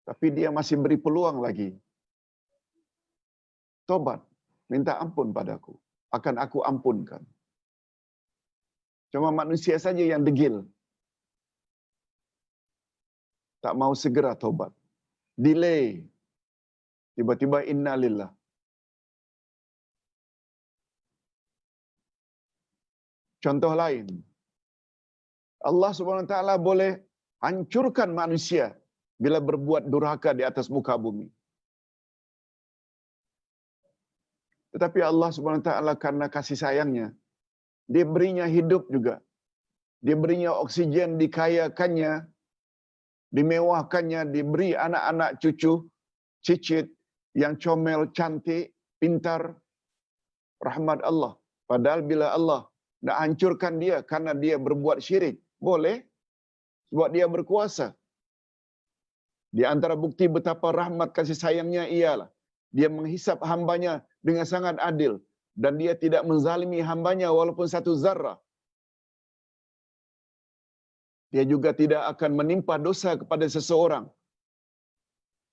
tapi dia masih beri peluang lagi. Tobat, minta ampun padaku, akan aku ampunkan. Cuma manusia saja yang degil, tak mau segera tobat. Delay. Tiba-tiba innalillah. Contoh lain, Allah Subhanahu Wa Taala boleh hancurkan manusia bila berbuat durhaka di atas muka bumi. Tetapi Allah Subhanahu Wa Taala karena kasih sayangnya, dia berinya hidup juga. Dia berinya oksigen, dikayakannya, dimewahkannya, diberi anak-anak cucu, cicit yang comel, cantik, pintar. Rahmat Allah. Padahal bila Allah nak hancurkan dia karena dia berbuat syirik, boleh, sebab dia berkuasa. Di antara bukti betapa rahmat kasih sayangnya ialah dia menghisap hambanya dengan sangat adil, dan dia tidak menzalimi hambanya walaupun satu zarrah. Dia juga tidak akan menimpa dosa kepada seseorang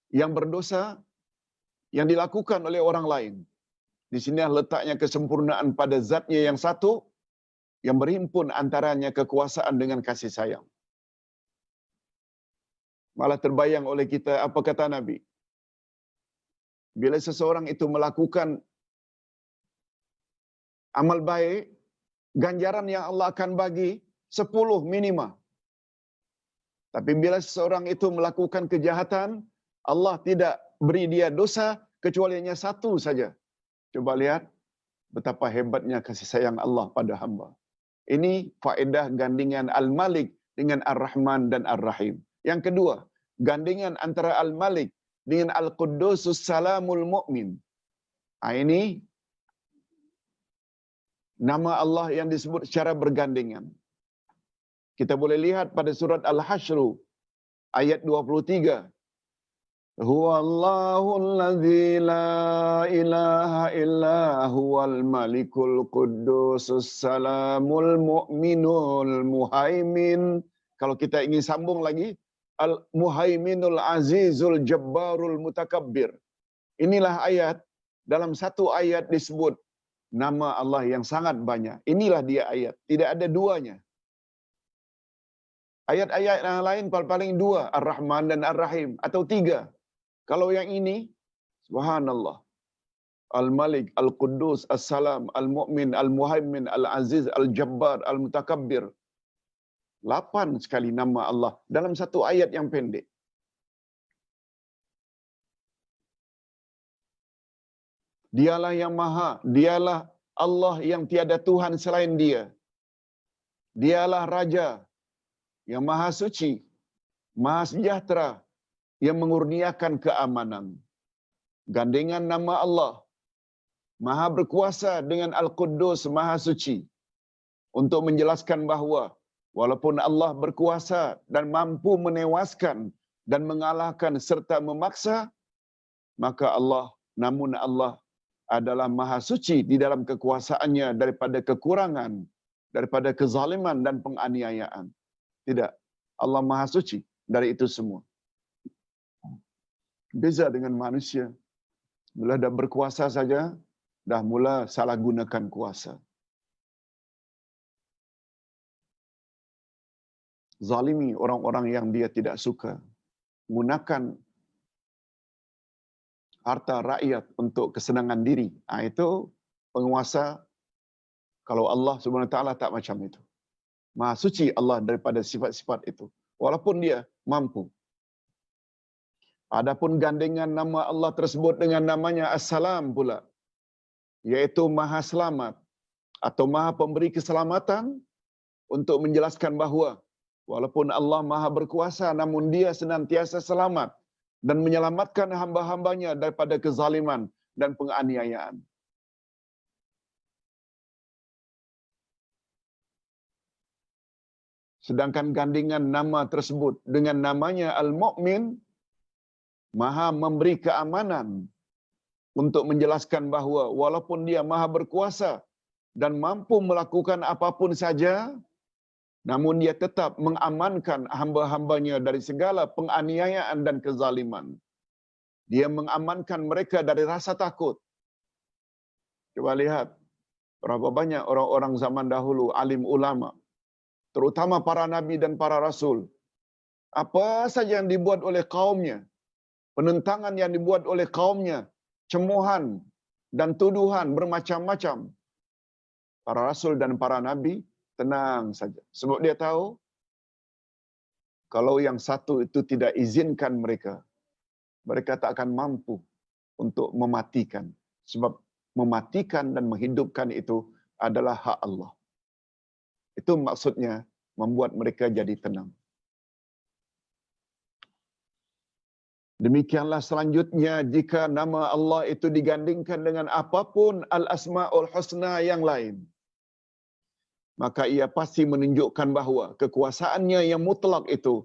yang berdosa yang dilakukan oleh orang lain. Di sini letaknya kesempurnaan pada zatnya yang satu, yang berhimpun antaranya kekuasaan dengan kasih sayang. Malah terbayang oleh kita apa kata Nabi. Bila seseorang itu melakukan amal baik, ganjaran yang Allah akan bagi 10 minima. Tapi bila seseorang itu melakukan kejahatan, Allah tidak beri dia dosa kecuali hanya satu saja. Coba lihat betapa hebatnya kasih sayang Allah pada hamba. Ini faedah gandingan Al-Malik dengan Ar-Rahman dan Ar-Rahim. Yang kedua, gandingan antara Al-Malik dengan Al-Quddusus Salamul Mu'min. Ini nama Allah yang disebut secara bergandengan. Kita boleh lihat pada surat Al-Hasyr ayat 23. Huwallahu allazi la ilaha illa huwal malikul quddusus salamul mu'minul muhaimin. Kalau kita ingin sambung lagi, al-muhaiminul azizul jabbarul mutakabbir. Inilah ayat, dalam satu ayat disebut nama Allah yang sangat banyak. Inilah dia ayat. Tidak ada duanya. Ayat-ayat yang lain paling dua. Ar-Rahman dan Ar-Rahim. Atau tiga. Kalau yang ini, subhanallah. Al-Malik, Al-Quddus, As-Salam, Al-Mu'min, Al-Muhaimin, Al-Aziz, Al-Jabbar, Al-Mutakabbir. 8 sekali nama Allah dalam satu ayat yang pendek. Dialah yang maha, dialah Allah yang tiada Tuhan selain dia. Dialah Raja yang maha suci, maha sejahtera, yang mengurniakan keamanan. Gandengan nama Allah, maha berkuasa dengan Al-Quddus, maha suci, untuk menjelaskan bahawa walaupun Allah berkuasa dan mampu menewaskan dan mengalahkan serta memaksa, maka namun Allah adalah maha suci di dalam kekuasaannya daripada kekurangan, daripada kezaliman dan penganiayaan. Tidak, Allah maha suci dari itu semua. Beza dengan manusia. Bila dah berkuasa saja, dah mula salah gunakan kuasa. Zalimi orang-orang yang dia tidak suka. Gunakan harta rakyat untuk kesenangan diri. Itu penguasa. Kalau Allah Subhanahu Wa Taala tak macam itu. Maha suci Allah daripada sifat-sifat itu. Walaupun dia mampu. Adapun gandengan nama Allah tersebut dengan namanya As-Salam pula. Iaitu Maha Selamat. Atau Maha Pemberi Keselamatan. Untuk menjelaskan bahawa walaupun Allah Maha Berkuasa, namun dia senantiasa selamat. Dan menyelamatkan hamba-hambanya daripada kezaliman dan penganiayaan. Sedangkan gandengan nama tersebut dengan namanya Al-Mu'min, Maha memberi keamanan, untuk menjelaskan bahawa walaupun dia Maha berkuasa dan mampu melakukan apapun saja, namun dia tetap mengamankan hamba-hambanya dari segala penganiayaan dan kezaliman. Dia mengamankan mereka dari rasa takut. Coba lihat, berapa banyak orang-orang zaman dahulu, alim ulama, terutama para nabi dan para rasul. Apa saja yang dibuat oleh kaumnya, penentangan yang dibuat oleh kaumnya, cemohan dan tuduhan bermacam-macam. Para rasul dan para nabi tenang saja. Sebab dia tahu, kalau yang satu itu tidak izinkan mereka, mereka tak akan mampu untuk mematikan. Sebab mematikan dan menghidupkan itu adalah hak Allah. Itu maksudnya membuat mereka jadi tenang. Demikianlah selanjutnya jika nama Allah itu digandingkan dengan apapun al-asma'ul husna yang lain, maka ia pasti menunjukkan bahawa kekuasaannya yang mutlak itu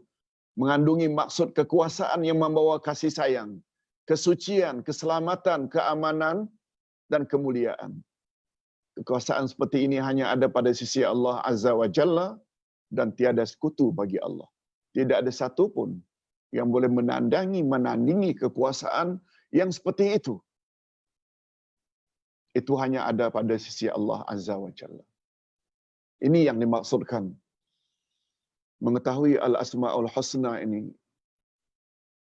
mengandungi maksud kekuasaan yang membawa kasih sayang, kesucian, keselamatan, keamanan, dan kemuliaan. Kekuasaan seperti ini hanya ada pada sisi Allah Azza wa Jalla dan tiada sekutu bagi Allah. Tidak ada satu pun yang boleh menandingi kekuasaan yang seperti itu. Itu hanya ada pada sisi Allah Azza wa Jalla. Ini yang dimaksudkan. Mengetahui al-asma'ul husna ini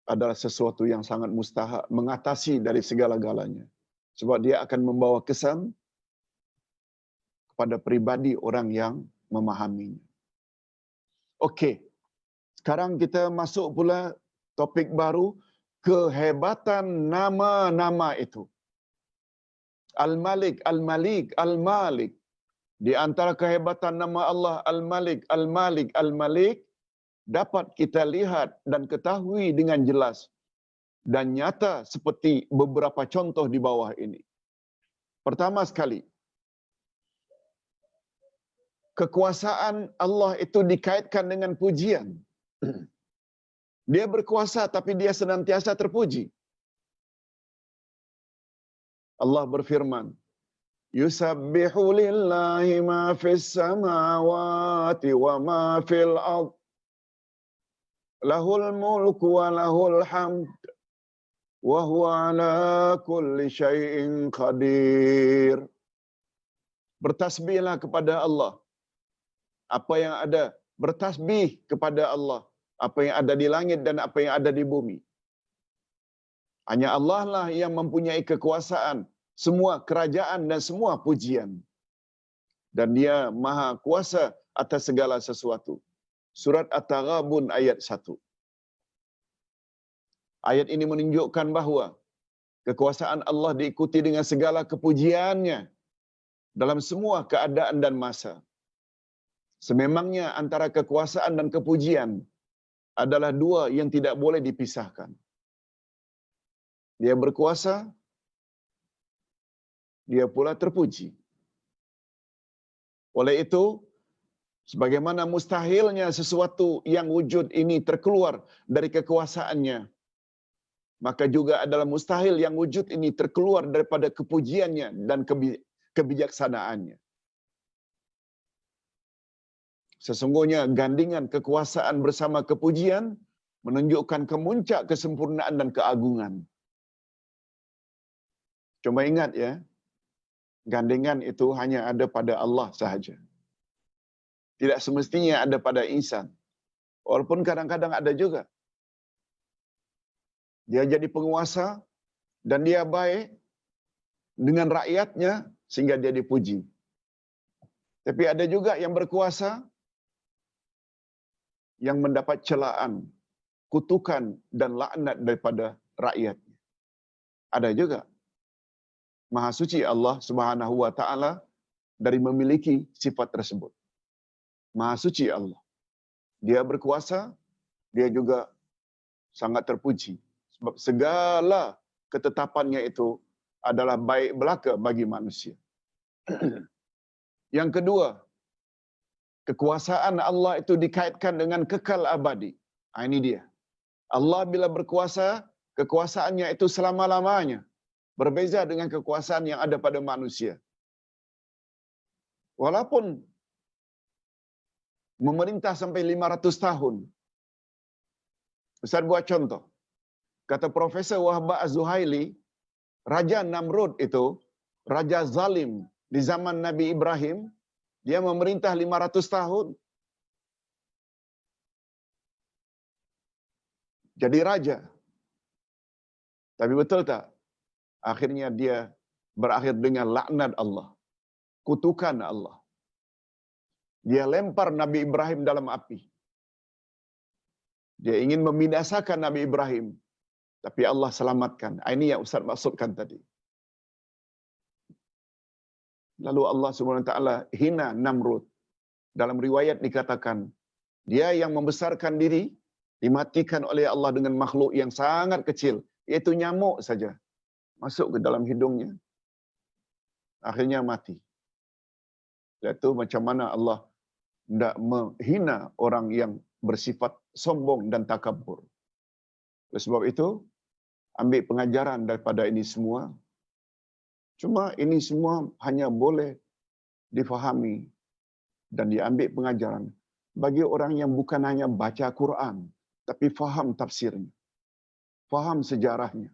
adalah sesuatu yang sangat mustahak, mengatasi dari segala-galanya. Sebab dia akan membawa kesan kepada pribadi orang yang memahaminya. Okey. Sekarang kita masuk pula topik baru, kehebatan nama-nama itu. Al-Malik, Al-Malik, Al-Malik. Di antara kehebatan nama Allah Al-Malik, Al-Malik, Al-Malik dapat kita lihat dan ketahui dengan jelas dan nyata seperti beberapa contoh di bawah ini. Pertama sekali, kekuasaan Allah itu dikaitkan dengan pujian. Dia berkuasa tapi dia senantiasa terpuji. Allah berfirman, Yusabbihu lillahi ma fis samawati wa ma fil ard. Lahul mulku wa lahul hamd. Wa huwa ala kulli syai'in qadir. Bertasbihlah kepada Allah. Apa yang ada, bertasbih kepada Allah. Apa yang ada di langit dan apa yang ada di bumi. Hanya Allah lah yang mempunyai kekuasaan, semua kerajaan dan semua pujian. Dan Dia Maha Kuasa atas segala sesuatu. Surat At-Taghabun ayat 1. Ayat ini menunjukkan bahawa kekuasaan Allah diikuti dengan segala kepujiannya dalam semua keadaan dan masa. Sememangnya antara kekuasaan dan kepujian adalah dua yang tidak boleh dipisahkan. Dia berkuasa, Dia pula terpuji. Oleh itu, sebagaimana mustahilnya sesuatu yang wujud ini terkeluar dari kekuasaannya, maka juga adalah mustahil yang wujud ini terkeluar daripada kepujiannya dan kebijaksanaannya. Sesungguhnya gandingan kekuasaan bersama kepujian menunjukkan kemuncak kesempurnaan dan keagungan. Cuma ingat ya, gandingan itu hanya ada pada Allah sahaja. Tidak semestinya ada pada insan. Walaupun kadang-kadang ada juga. Dia jadi penguasa dan dia baik dengan rakyatnya sehingga dia dipuji. Tapi ada juga yang berkuasa yang mendapat celaan, kutukan dan laknat daripada rakyatnya. Ada juga. Maha suci Allah Subhanahu wa taala dari memiliki sifat tersebut. Maha suci Allah. Dia berkuasa, dia juga sangat terpuji. Sebab segala ketetapannya itu adalah baik belaka bagi manusia. Yang kedua, kekuasaan Allah itu dikaitkan dengan kekal abadi. Ini dia. Allah bila berkuasa, kekuasaannya itu selama-lamanya. Berbeza dengan kekuasaan yang ada pada manusia. Walaupun memerintah sampai 500 tahun. Ustaz buat contoh. Kata Profesor Wahbah Az-Zuhaili, Raja Namrud itu, Raja Zalim di zaman Nabi Ibrahim, dia memerintah 500 tahun. Jadi raja. Tapi betul tak? Akhirnya dia berakhir dengan laknat Allah. Kutukan Allah. Dia lempar Nabi Ibrahim dalam api. Dia ingin membinasakan Nabi Ibrahim. Tapi Allah selamatkan. Ini yang Ustaz maksudkan tadi. Lalu Allah SWT hina Namrud. Dalam riwayat dikatakan, dia yang membesarkan diri, dimatikan oleh Allah dengan makhluk yang sangat kecil, iaitu nyamuk saja. Masuk ke dalam hidungnya. Akhirnya mati. Itu macam mana Allah tidak menghina orang yang bersifat sombong dan takabur. Oleh sebab itu, ambil pengajaran daripada ini semua. Cuma ini semua hanya boleh difahami dan diambil pengajaran bagi orang yang bukan hanya baca Quran, tapi faham tafsirnya, faham sejarahnya.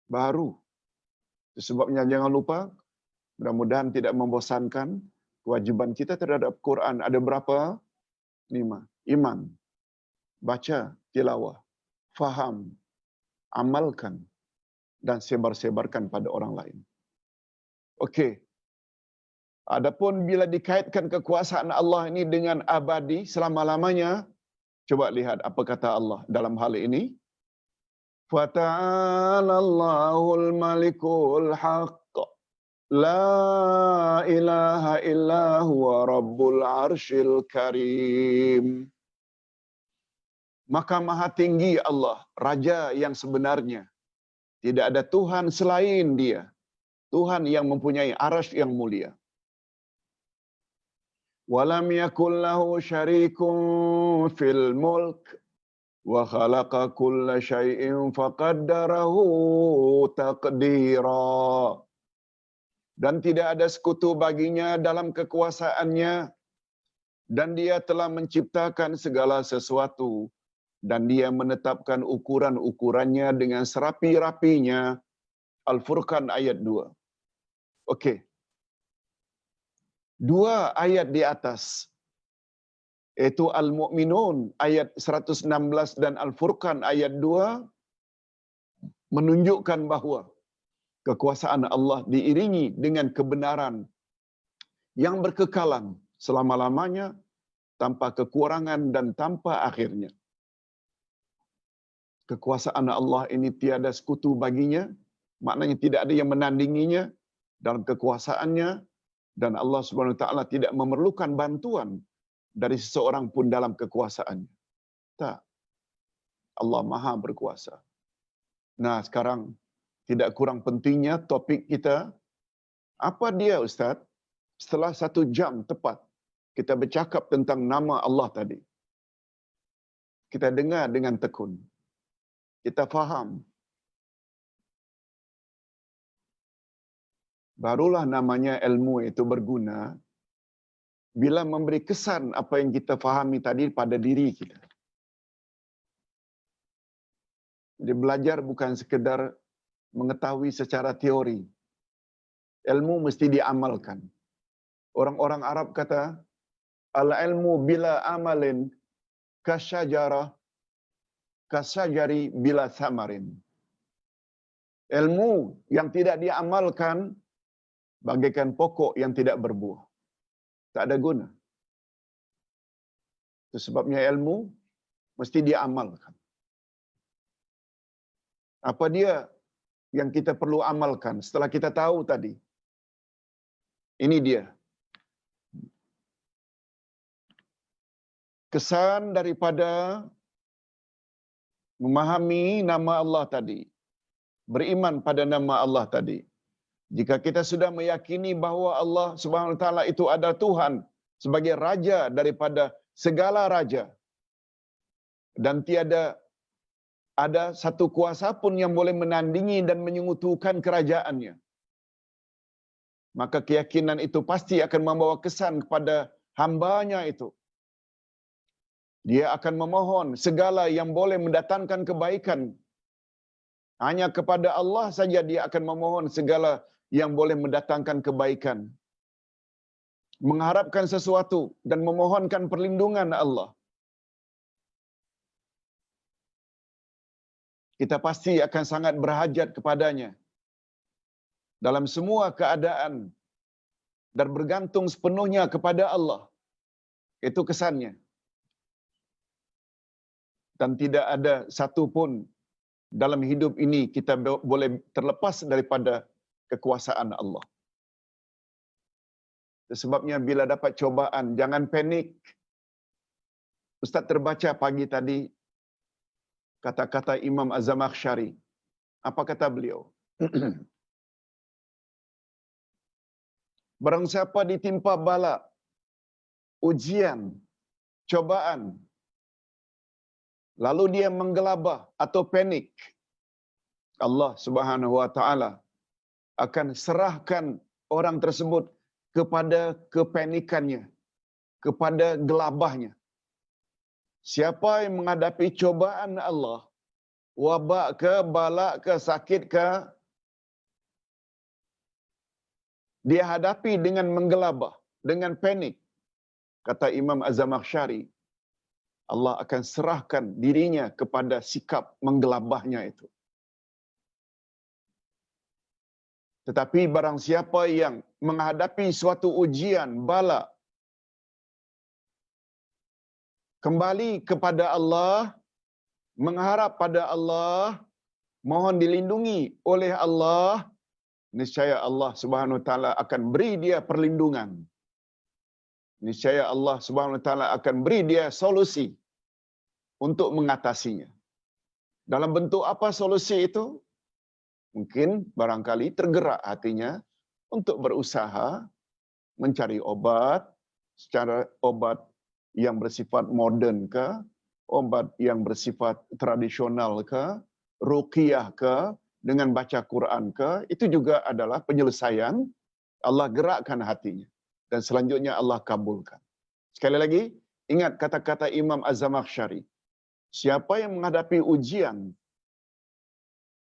Baru. Sebabnya jangan lupa, mudah-mudahan tidak membosankan, kewajiban kita terhadap Quran ada berapa? 5. Iman, baca, tilawah, faham, amalkan, dan sebar-sebarkan pada orang lain. Okey. Adapun bila dikaitkan kekuasaan Allah ini dengan abadi selama-lamanya, coba lihat apa kata Allah dalam hal ini. Fata'alallahul malikul haqq. La ilaha illa huwa rabbul arshil karim. Maka maha tinggi Allah, Raja yang sebenarnya. Tidak ada Tuhan selain Dia. Tuhan yang mempunyai arasy yang mulia. Walam yakul lahu syarikun fil mulk wa khalaqa kulla syai'in faqaddarahu taqdira. Dan tidak ada sekutu baginya dalam kekuasaannya, dan Dia telah menciptakan segala sesuatu, dan Dia menetapkan ukuran-ukurannya dengan serapi-rapinya. Al-Furqan ayat 2. Okey. Dua ayat di atas, yaitu Al-Mu'minun ayat 116 dan Al-Furqan ayat 2, menunjukkan bahawa kekuasaan Allah diiringi dengan kebenaran yang berkekalan selama-lamanya, tanpa kekurangan dan tanpa akhirnya. Kekuasaan Allah ini tiada sekutu baginya, maknanya tidak ada yang menandinginya dalam kekuasaannya, dan Allah Subhanahu Wa Taala tidak memerlukan bantuan dari seseorang pun dalam kekuasaannya. Tak. Allah Maha berkuasa. Nah, sekarang tidak kurang pentingnya topik kita. Apa dia, Ustaz? Setelah 1 jam tepat kita bercakap tentang nama Allah tadi, kita dengar dengan tekun, kita faham, barulah namanya ilmu itu berguna bila memberi kesan apa yang kita fahami tadi pada diri kita. Jadi belajar bukan sekedar mengetahui secara teori. Ilmu mesti diamalkan. Orang-orang Arab kata, al-ilmu bila amalin kasyajari bila samarin. Ilmu yang tidak diamalkan bagaikan pokok yang tidak berbuah. Tak ada guna. Itu sebabnya ilmu mesti diamalkan. Apa dia yang kita perlu amalkan setelah kita tahu tadi? Ini dia. Kesan daripada memahami nama Allah tadi, beriman pada nama Allah tadi. Jika kita sudah meyakini bahawa Allah Subhanahu Wa Taala itu adalah Tuhan sebagai raja daripada segala raja, dan tiada ada satu kuasa pun yang boleh menandingi dan menyekutukan kerajaannya, maka keyakinan itu pasti akan membawa kesan kepada hambanya itu. Dia akan memohon segala yang boleh mendatangkan kebaikan. Hanya kepada Allah saja dia akan memohon segala yang boleh mendatangkan kebaikan. Mengharapkan sesuatu dan memohonkan perlindungan Allah. Kita pasti akan sangat berhajat kepadanya dalam semua keadaan dan bergantung sepenuhnya kepada Allah. Itu kesannya. Dan tidak ada satu pun dalam hidup ini kita boleh terlepas daripada kekuasaan Allah. Sebabnya bila dapat cobaan, jangan panik. Ustaz terbaca pagi tadi kata-kata Imam Az-Zamakhsyari. Apa kata beliau? Barang siapa ditimpa bala, ujian, cobaan, lalu dia menggelabah atau panik, Allah Subhanahu Wa Taala akan serahkan orang tersebut kepada kepanikannya, kepada gelabahnya. Siapa yang menghadapi cobaan Allah, wabak ke, balak ke, sakit ke, dia hadapi dengan menggelabah, dengan panik, kata Imam Az-Zamakhsyari, Allah akan serahkan dirinya kepada sikap menggelabahnya itu. Tetapi barang siapa yang menghadapi suatu ujian, bala, kembali kepada Allah, mengharap pada Allah, mohon dilindungi oleh Allah, niscaya Allah Subhanahu Wa Taala akan beri dia perlindungan. Niscaya Allah Subhanahu Wa Taala akan beri dia solusi untuk mengatasinya. Dalam bentuk apa solusi itu? Mungkin barangkali tergerak hatinya untuk berusaha mencari obat, secara obat yang bersifat moden ke, obat yang bersifat tradisional ke, ruqyah ke, dengan baca Quran ke, itu juga adalah penyelesaian. Allah gerakkan hatinya dan selanjutnya Allah kabulkan. Sekali lagi, ingat kata-kata Imam Az-Zamakhsyari. Siapa yang menghadapi ujian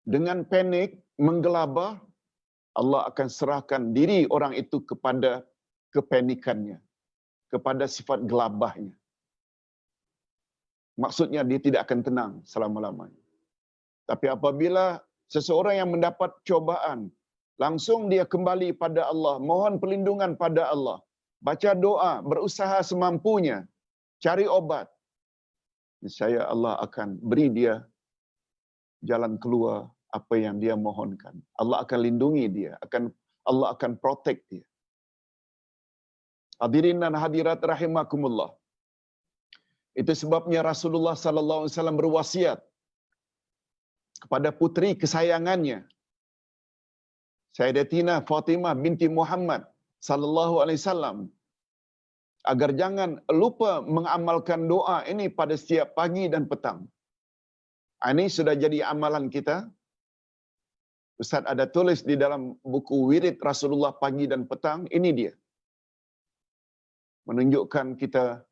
dengan panik, menggelabah, Allah akan serahkan diri orang itu kepada kepanikannya, kepada sifat gelabahnya. Maksudnya dia tidak akan tenang selama-lamanya. Tapi apabila seseorang yang mendapat cobaan, langsung dia kembali pada Allah, mohon perlindungan pada Allah, baca doa, berusaha semampunya, cari obat, niscaya Allah akan beri dia jalan keluar apa yang dia mohonkan. Allah akan lindungi dia, Allah akan protect dia. Hadirin dan hadirat rahimakumullah. Itu sebabnya Rasulullah sallallahu alaihi wasallam berwasiat kepada puteri kesayangannya, Sayyidatina Fatimah binti Muhammad sallallahu alaihi wasallam, agar jangan lupa mengamalkan doa ini pada setiap pagi dan petang. Ini sudah jadi amalan kita. Ustaz ada tulis di dalam buku wirid Rasulullah pagi dan petang, ini dia. Menunjukkan kita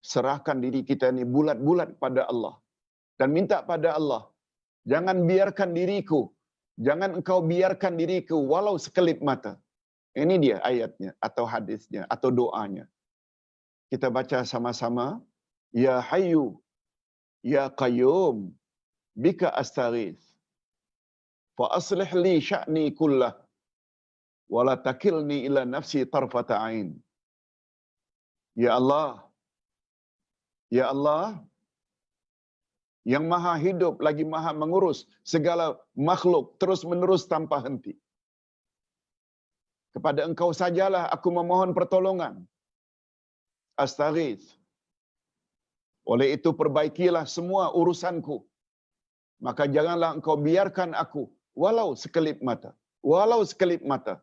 serahkan diri kita ini bulat-bulat pada Allah dan minta pada Allah, jangan biarkan diriku, jangan engkau biarkan diriku walau sekelip mata. Ini dia ayatnya atau hadisnya atau doanya. Kita baca sama-sama. Ya Hayyu Ya Qayyum bika astaghith fa aslih li sya'ni kullah wa la takilni ila nafsi tarfata ain. Ya Allah, ya Allah, yang maha hidup lagi maha mengurus segala makhluk terus-menerus tanpa henti. Kepada engkau sajalah aku memohon pertolongan. Astaghith. Oleh itu perbaikilah semua urusanku. Maka janganlah engkau biarkan aku walau sekelip mata. Walau sekelip mata.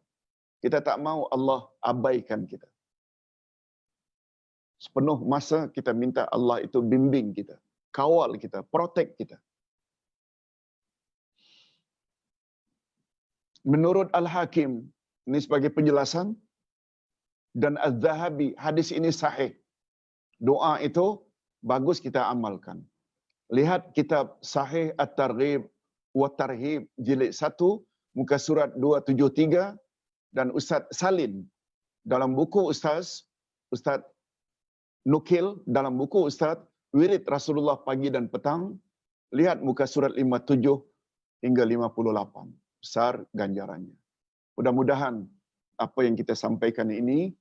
Kita tak mau Allah abaikan kita. Sepenuh masa kita minta Allah itu bimbing kita, kawal kita, protect kita. Menurut Al-Hakim, ini sebagai penjelasan, dan Az-Zahabi, hadis ini sahih. Doa itu bagus kita amalkan. Lihat kitab Sahih At-Targhib wa Tarhib jilid 1 muka surat 273 dan Ustaz Salim dalam buku Ustaz nukil dalam buku Ustaz Wirid Rasulullah pagi dan petang, lihat muka surat 57 hingga 58. Besar ganjarannya. Mudah-mudahan apa yang kita sampaikan ini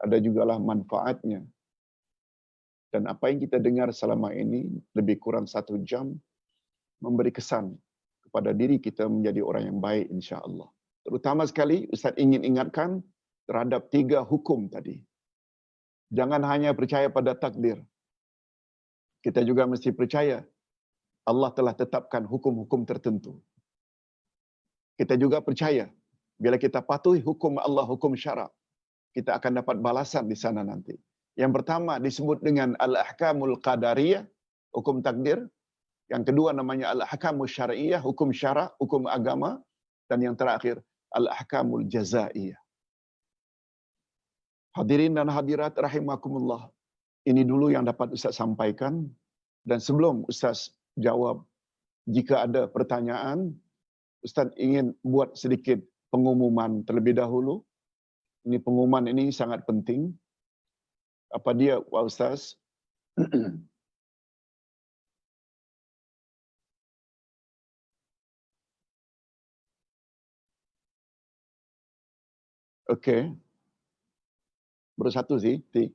ada jugalah manfaatnya. Dan apa yang kita dengar selama ini lebih kurang 1 jam memberi kesan kepada diri kita menjadi orang yang baik insya-Allah. Terutama sekali Ustaz ingin ingatkan terhadap 3 hukum tadi. Jangan hanya percaya pada takdir. Kita juga mesti percaya Allah telah tetapkan hukum-hukum tertentu. Kita juga percaya bila kita patuhi hukum Allah, hukum syarak, kita akan dapat balasan di sana nanti. Yang pertama disebut dengan al-ahkamul qadariyah, hukum takdir. Yang kedua namanya al-ahkamul syar'iyyah, hukum syarak, hukum agama. Dan yang terakhir al-ahkamul jazaiyah. Hadirin dan hadirat rahimakumullah. Ini dulu yang dapat Ustaz sampaikan. Dan sebelum Ustaz jawab, jika ada pertanyaan, Ustaz ingin buat sedikit pengumuman terlebih dahulu. Ini pengumuman ini sangat penting. Apa dia, Pak Ustaz? Okey. Baru satu sih, Ti.